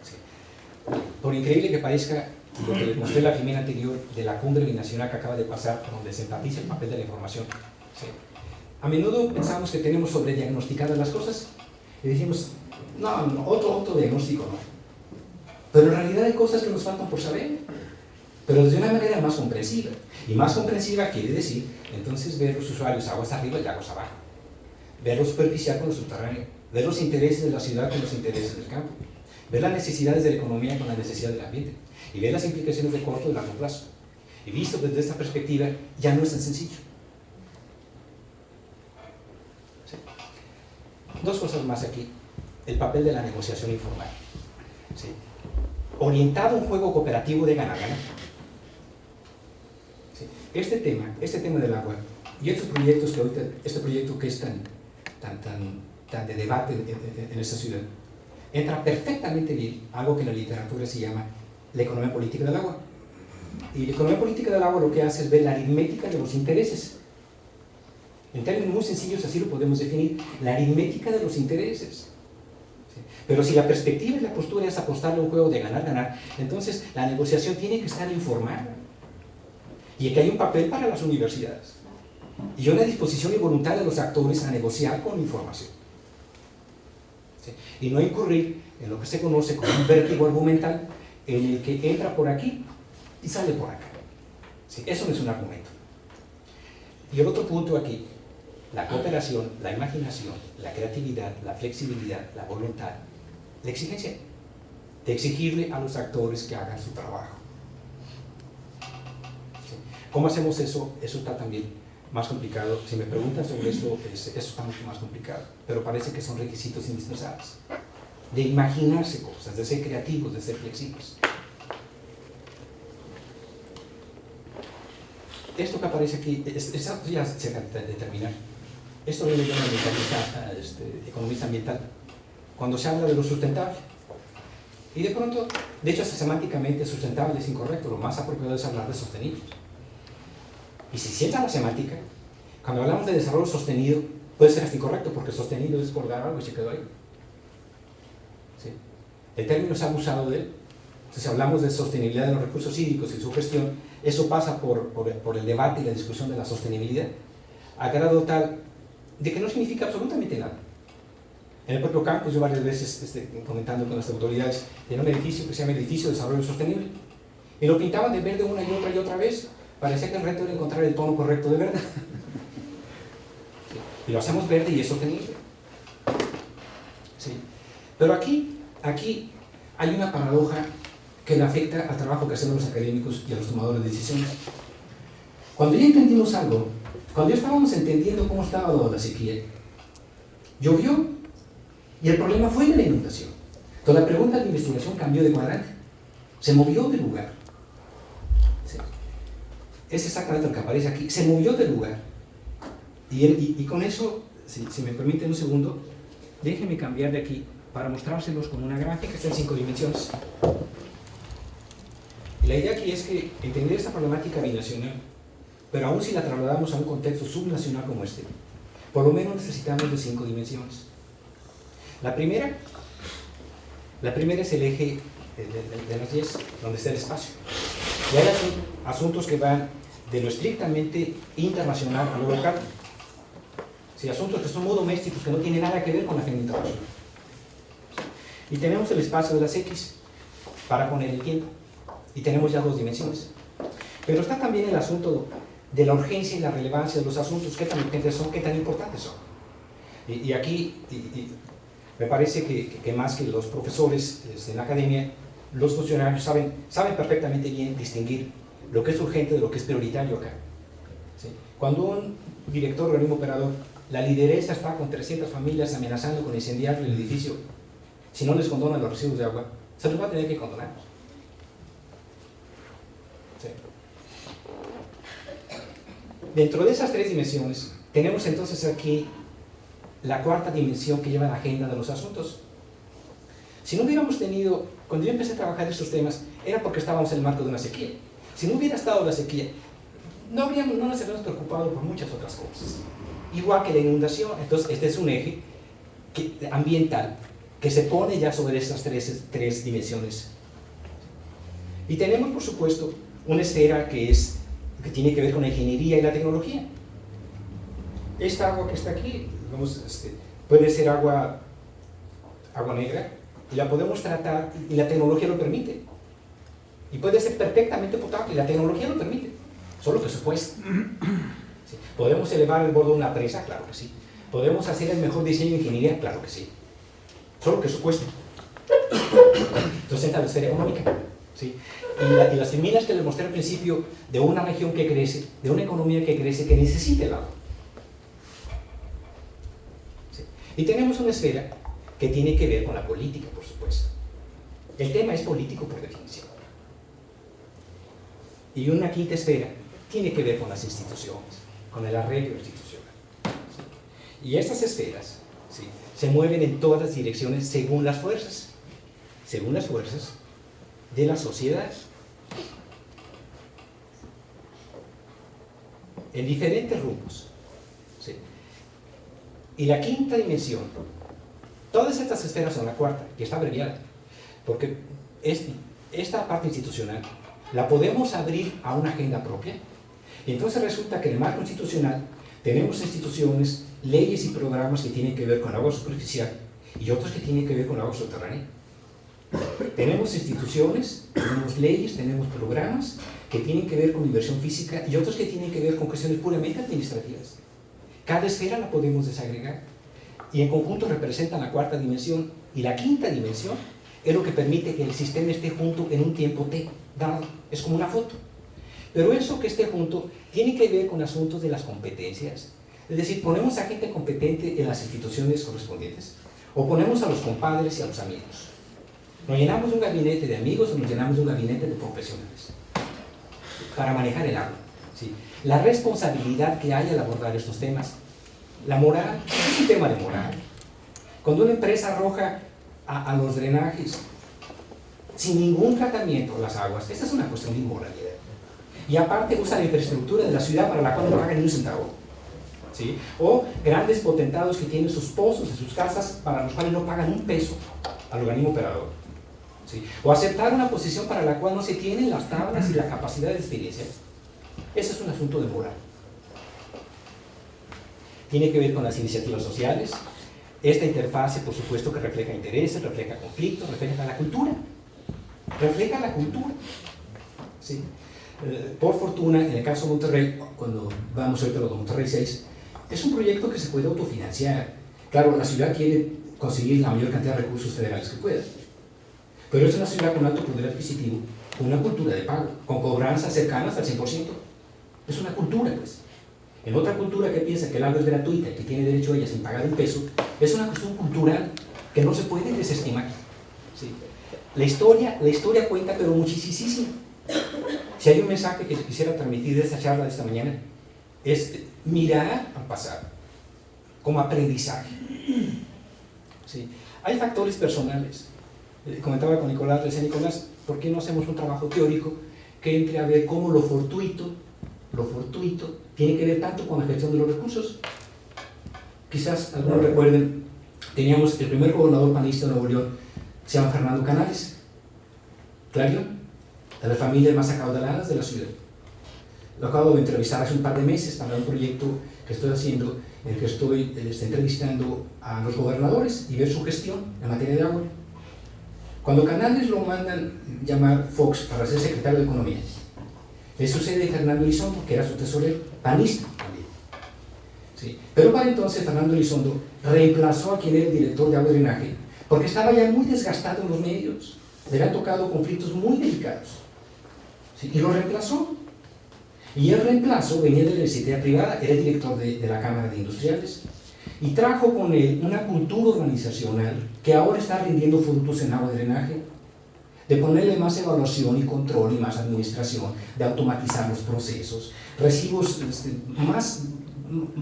Sí. Por increíble que parezca, lo que les mostré en la filmina anterior de la cumbre binacional que acaba de pasar, donde se enfatiza el papel de la información, sí, a menudo pensamos que tenemos sobrediagnosticadas las cosas y decimos: no, otro diagnóstico no. Pero en realidad hay cosas que nos faltan por saber, pero de una manera más comprensiva. Y más comprensiva quiere decir, entonces, ver los usuarios aguas arriba y aguas abajo. Ver lo superficial con lo subterráneo. Ver los intereses de la ciudad con los intereses del campo. Ver las necesidades de la economía con las necesidades del ambiente. Y ver las implicaciones de corto y largo plazo. Y visto desde esta perspectiva, ya no es tan sencillo. ¿Sí? Dos cosas más aquí. El papel de la negociación informal. ¿Sí? Orientado a un juego cooperativo de ganar-ganar. ¿Sí? Este tema del agua y estos proyectos que ahorita, este proyecto que es tan de debate en esta ciudad, entra perfectamente bien algo que en la literatura se llama la economía política del agua. Y la economía política del agua lo que hace es ver la aritmética de los intereses. En términos muy sencillos, así lo podemos definir, la aritmética de los intereses. ¿Sí? Pero si la perspectiva y la postura es apostarle a un juego de ganar-ganar, entonces la negociación tiene que estar informada. Y que hay un papel para las universidades. Y una disposición y voluntad de los actores a negociar con información. ¿Sí? Y no incurrir en lo que se conoce como un vértigo argumental en el que entra por aquí y sale por acá. ¿Sí? Eso no es un argumento. Y el otro punto aquí, la cooperación, la imaginación, la creatividad, la flexibilidad, la voluntad, la exigencia de exigirle a los actores que hagan su trabajo. ¿Sí? ¿Cómo hacemos eso? Eso está también más complicado. Si me preguntan sobre eso, eso está mucho más complicado, pero parece que son requisitos indispensables. De imaginarse cosas, de ser creativos, de ser flexibles. Esto que aparece aquí, ya cerca de terminar, esto viene de un ambientalista, economista ambiental, cuando se habla de lo sustentable. Y de pronto, de hecho, semánticamente sustentable es incorrecto, lo más apropiado es hablar de sostenible. Y si sienta la semántica, cuando hablamos de desarrollo sostenido, puede ser hasta incorrecto, porque sostenido es colgar algo y se quedó ahí. ¿Sí? El término se ha abusado de él. Entonces, si hablamos de sostenibilidad de los recursos hídricos y su gestión, eso pasa por el debate y la discusión de la sostenibilidad, a grado tal de que no significa absolutamente nada. En el propio campus, yo varias veces comentando con las autoridades, tenía un edificio que se llama Edificio de Desarrollo Sostenible, y lo pintaban de verde una y otra vez. Parecía que el reto era encontrar el tono correcto de verde. ¿Sí? Y lo hacemos verde y es sostenible. ¿Sí? Pero aquí hay una paradoja que le afecta al trabajo que hacemos los académicos y a los tomadores de decisiones. Cuando ya entendimos algo, cuando ya estábamos entendiendo cómo estaba la sequía, llovió y el problema fue de la inundación. Entonces la pregunta de la investigación cambió de cuadrante, se movió de lugar. ¿Sí? Es exactamente lo que aparece aquí, se movió de lugar. Y con eso, si me permiten un segundo, déjenme cambiar de aquí para mostrárselos con una gráfica que está en 5 dimensiones. Y la idea aquí es que entender esta problemática binacional, pero aún si la trasladamos a un contexto subnacional como este, por lo menos necesitamos de 5 dimensiones. La primera es el eje de las 10, donde está el espacio. Y hay asuntos que van de lo estrictamente internacional a lo local. Sí, asuntos que son muy domésticos, que no tienen nada que ver con la agenda internacional. Y tenemos el espacio de las X para poner el tiempo. Y tenemos ya 2 dimensiones. Pero está también el asunto de la urgencia y la relevancia de los asuntos, qué tan urgentes son, qué tan importantes son. Y aquí me parece que más que los profesores en la academia, los funcionarios saben perfectamente bien distinguir lo que es urgente de lo que es prioritario acá. ¿Sí? Cuando un director o organismo operador, la lideresa está con 300 familias amenazando con incendiar el edificio, si no les condonan los residuos de agua, se los va a tener que condonar. ¿Sí? Dentro de esas 3 dimensiones, tenemos entonces aquí la 4ª dimensión que lleva la agenda de los asuntos. Si no hubiéramos tenido, cuando yo empecé a trabajar estos temas, era porque estábamos en el marco de una sequía. Si no hubiera estado la sequía, no nos habríamos preocupado por muchas otras cosas. Igual que la inundación, entonces este es un eje ambiental que se pone ya sobre estas 3 dimensiones. Y tenemos, por supuesto, una esfera que tiene que ver con la ingeniería y la tecnología. Esta agua que está aquí, puede ser agua negra, y la podemos tratar, y la tecnología lo permite. Y puede ser perfectamente potable, y la tecnología lo permite, solo que se cuesta. ¿Sí? ¿Podemos elevar el borde de una presa? Claro que sí. ¿Podemos hacer el mejor diseño de ingeniería? Claro que sí. Solo que eso cuesta. Entonces entra la esfera económica. ¿Sí? Y las semillas que les mostré al principio de una región que crece, de una economía que crece, que necesita el agua. ¿Sí? Y tenemos una esfera que tiene que ver con la política, por supuesto. El tema es político por definición. Y una 5ª esfera tiene que ver con las instituciones, con el arreglo institucional. ¿Sí? Y estas esferas, ¿sí?, se mueven en todas las direcciones según las fuerzas de la sociedad. en diferentes rumbos. ¿Sí? Y la quinta dimensión, todas estas esferas son la cuarta, que está abreviada, porque esta parte institucional la podemos abrir a una agenda propia. Y entonces resulta que en el marco institucional tenemos instituciones, leyes y programas que tienen que ver con agua superficial y otros que tienen que ver con agua subterránea. Tenemos instituciones, tenemos leyes, tenemos programas que tienen que ver con inversión física y otros que tienen que ver con cuestiones puramente administrativas. Cada esfera la podemos desagregar y en conjunto representan la cuarta dimensión, y la quinta dimensión es lo que permite que el sistema esté junto en un tiempo t dado. Es como una foto. Pero eso que esté junto tiene que ver con asuntos de las competencias. Es decir, ponemos a gente competente en las instituciones correspondientes o ponemos a los compadres y a los amigos. Nos llenamos un gabinete de amigos o nos llenamos un gabinete de profesionales para manejar el agua. ¿Sí? La responsabilidad que hay al abordar estos temas. La moral, es un tema de moral. Cuando una empresa arroja a los drenajes sin ningún tratamiento las aguas, esa es una cuestión de inmoralidad. Y aparte usa la infraestructura de la ciudad para la cual no pagan ni un centavo. ¿Sí? O grandes potentados que tienen sus pozos en sus casas para los cuales no pagan un peso al organismo operador. ¿Sí? O aceptar una posición para la cual no se tienen las tablas y la capacidad de experiencia. Ese es un asunto de moral. Tiene que ver con las iniciativas sociales. Esta interfase, por supuesto, que refleja intereses, refleja conflictos, refleja la cultura. Refleja la cultura. ¿Sí? Por fortuna, en el caso de Monterrey, cuando vamos ahorita a lo de Monterrey 6, es un proyecto que se puede autofinanciar. Claro, la ciudad quiere conseguir la mayor cantidad de recursos federales que pueda. Pero es una ciudad con alto poder adquisitivo, con una cultura de pago, con cobranzas cercanas al 100%. Es una cultura, pues. En otra cultura que piensa que el agua es gratuita y que tiene derecho a ella sin pagar un peso, es una cuestión cultural que no se puede desestimar. ¿Sí? La historia cuenta, pero muchísimo. Si hay un mensaje que quisiera transmitir de esta charla de esta mañana, es mirar al pasado como aprendizaje. ¿Sí? Hay factores personales. Comentaba con Nicolás, decía Nicolás, ¿por qué no hacemos un trabajo teórico que entre a ver cómo lo fortuito tiene que ver tanto con la gestión de los recursos? Quizás algunos recuerden, teníamos el primer gobernador panista de Nuevo León, se llama Fernando Canales, claro, de las familias más acaudaladas de la ciudad. Lo acabo de entrevistar hace un par de meses para un proyecto que estoy haciendo, en el que estoy entrevistando a los gobernadores y ver su gestión en materia de agua. Cuando Canales lo mandan llamar Fox para ser secretario de Economía, le sucede a Fernando Elizondo, que era su tesorero, panista también. ¿Sí? Pero para entonces Fernando Elizondo reemplazó a quien era el director de agua y drenaje, porque estaba ya muy desgastado en los medios, le habían tocado conflictos muy delicados. ¿Sí? Y lo reemplazó. Y el reemplazo venía de la iniciativa privada, era el director de la Cámara de Industriales, y trajo con él una cultura organizacional que ahora está rindiendo frutos en agua y drenaje, de ponerle más evaluación y control y más administración, de automatizar los procesos, recibos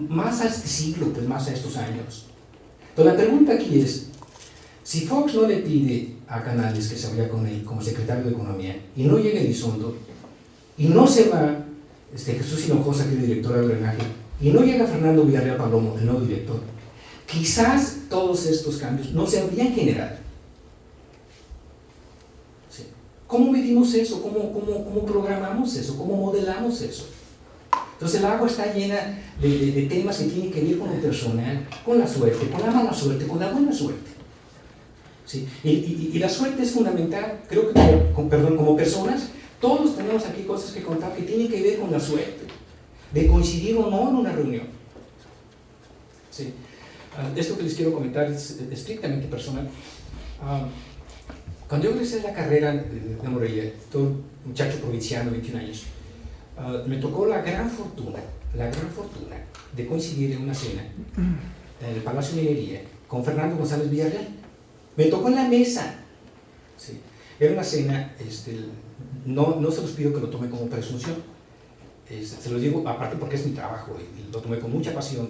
más a este siglo, pues más a estos años. Entonces la pregunta aquí es, si Fox no le pide a Canales que se vaya con él como secretario de Economía, y no llega Elizondo, y no se va Jesús Hinojosa, que es director de drenaje, y no llega Fernando Villarreal Palomo, el nuevo director, quizás todos estos cambios no se habrían generado. ¿Sí? ¿Cómo medimos eso? ¿Cómo programamos eso? ¿Cómo modelamos eso? Entonces el agua está llena de temas que tienen que ver con lo personal, con la suerte, con la mala suerte, con la buena suerte. ¿Sí? Y la suerte es fundamental. Creo que como personas todos tenemos aquí cosas que contar que tienen que ver con la suerte, de coincidir o no en una reunión. ¿Sí? Esto que les quiero comentar es estrictamente personal. Cuando yo ingresé en la carrera de Morelia, todo un muchacho provinciano, 21 años, me tocó la gran fortuna de coincidir en una cena en el Palacio de Minería con Fernando González Villarreal. Me tocó en la mesa. ¿Sí? Era una cena, no se los pido que lo tomen como presunción, se los digo aparte porque es mi trabajo y lo tomé con mucha pasión,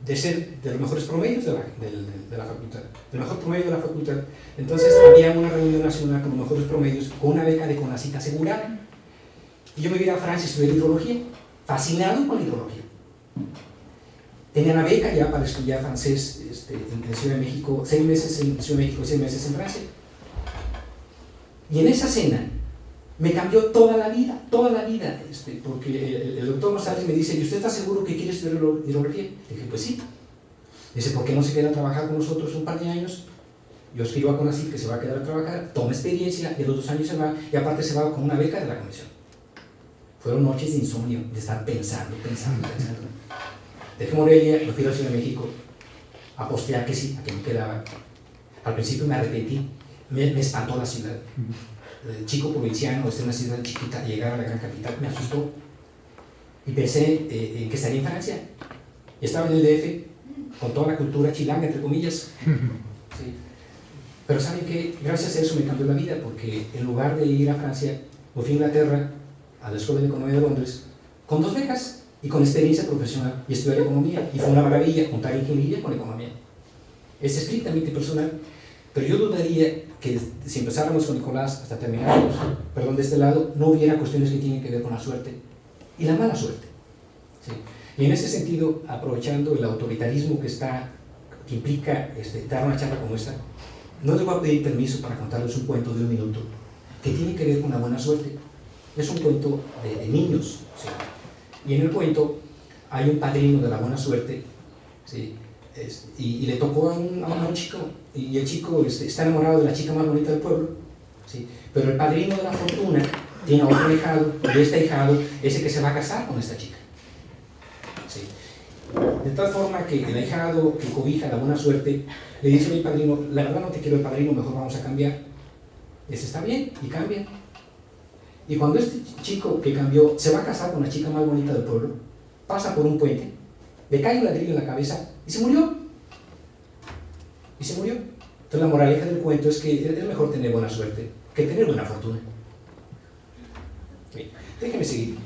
de ser de los mejores promedios de la facultad, del mejor promedio de la facultad. Entonces había una reunión nacional con los mejores promedios, con una beca de CONACYT asegurada. Y yo me vine a Francia a estudiar hidrología, fascinado con la hidrología. Tenía una beca ya para estudiar francés en Ciudad de México, 6 meses en Ciudad de México y 6 meses en Francia. Y en esa cena me cambió toda la vida, porque el doctor González me dice, ¿y usted está seguro que quiere estudiar hidrología? Le dije, pues sí. Dice, ¿por qué no se queda a trabajar con nosotros un par de años? Yo escribo a CONACYT que se va a quedar a trabajar, toma experiencia, y a los 2 años se va, y aparte se va con una beca de la comisión. Fueron noches de insomnio, de estar pensando. Dejé Morelia, me fui a la Ciudad de México, aposté a que sí, a que me quedaba. Al principio me arrepentí, me espantó la ciudad. Chico provinciano, en una ciudad chiquita, llegar a la gran capital me asustó. Y pensé en que estaría en Francia. Y estaba en el DF, con toda la cultura chilanga, entre comillas. Sí. Pero ¿saben qué? Gracias a eso me cambió la vida, porque en lugar de ir a Francia, me fui a Inglaterra, a la Escuela de Economía de Londres, con 2 becas y con experiencia profesional, y estudiar economía. Y fue una maravilla juntar ingeniería con economía. Es estrictamente personal, pero yo dudaría que si empezáramos con Nicolás hasta termináramos, de este lado, no hubiera cuestiones que tienen que ver con la suerte y la mala suerte. ¿Sí? Y en ese sentido, aprovechando el autoritarismo que implica dar una charla como esta, no les voy a pedir permiso para contarles un cuento de 1 minuto que tiene que ver con la buena suerte. Es un cuento de niños, ¿sí? Y en el cuento hay un padrino de la buena suerte, ¿sí? Y le tocó a un chico, y el chico está enamorado de la chica más bonita del pueblo, ¿sí? Pero el padrino de la fortuna tiene otro ahijado, y este ahijado es el que se va a casar con esta chica, ¿sí? De tal forma que el ahijado que cobija la buena suerte le dice a mi padrino, la verdad no te quiero el padrino, mejor vamos a cambiar. Ese está bien, y cambian. Y cuando este chico que cambió se va a casar con la chica más bonita del pueblo, pasa por un puente, le cae un ladrillo en la cabeza y se murió. Entonces la moraleja del cuento es que es mejor tener buena suerte que tener buena fortuna. Bien, déjenme seguir.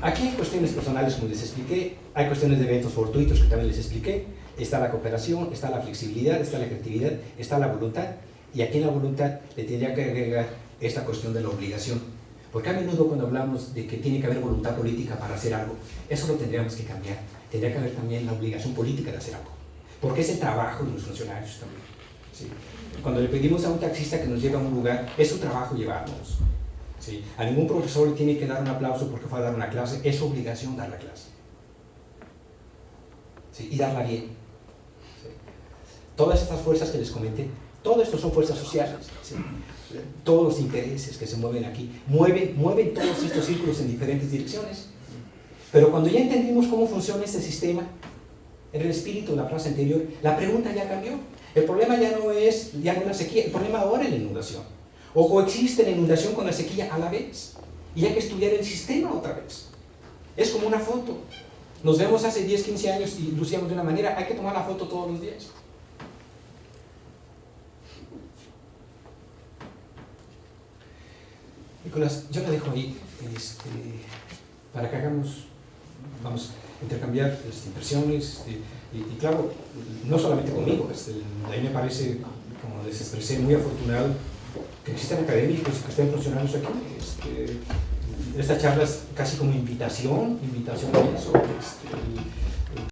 Aquí hay cuestiones personales, como les expliqué, hay cuestiones de eventos fortuitos que también les expliqué, está la cooperación, está la flexibilidad, está la creatividad, está la voluntad, y aquí en la voluntad le tendría que agregar esta cuestión de la obligación, porque a menudo cuando hablamos de que tiene que haber voluntad política para hacer algo, eso lo tendríamos que cambiar, tendría que haber también la obligación política de hacer algo, porque es el trabajo de los funcionarios también, ¿sí? Cuando le pedimos a un taxista que nos lleve a un lugar, es su trabajo llevarnos, ¿sí? A ningún profesor le tiene que dar un aplauso porque fue a dar una clase, es su obligación dar la clase, ¿sí? Y darla bien, ¿sí? Todas estas fuerzas que les comenté, todo esto son fuerzas sociales, ¿sí? Todos los intereses que se mueven aquí, mueven todos estos círculos en diferentes direcciones. Pero cuando ya entendimos cómo funciona este sistema, en el espíritu de la frase anterior, la pregunta ya cambió. El problema ya no es la sequía, el problema ahora es la inundación. O coexiste la inundación con la sequía a la vez. Y hay que estudiar el sistema otra vez. Es como una foto. Nos vemos hace 10, 15 años y lucíamos de una manera, hay que tomar la foto todos los días. Nicolás, yo la dejo ahí para que vamos a intercambiar impresiones y claro, no solamente conmigo, a mí me parece, como les expresé, muy afortunado que existan académicos y que estén profesionales aquí. Esta charla es casi como invitación a eso,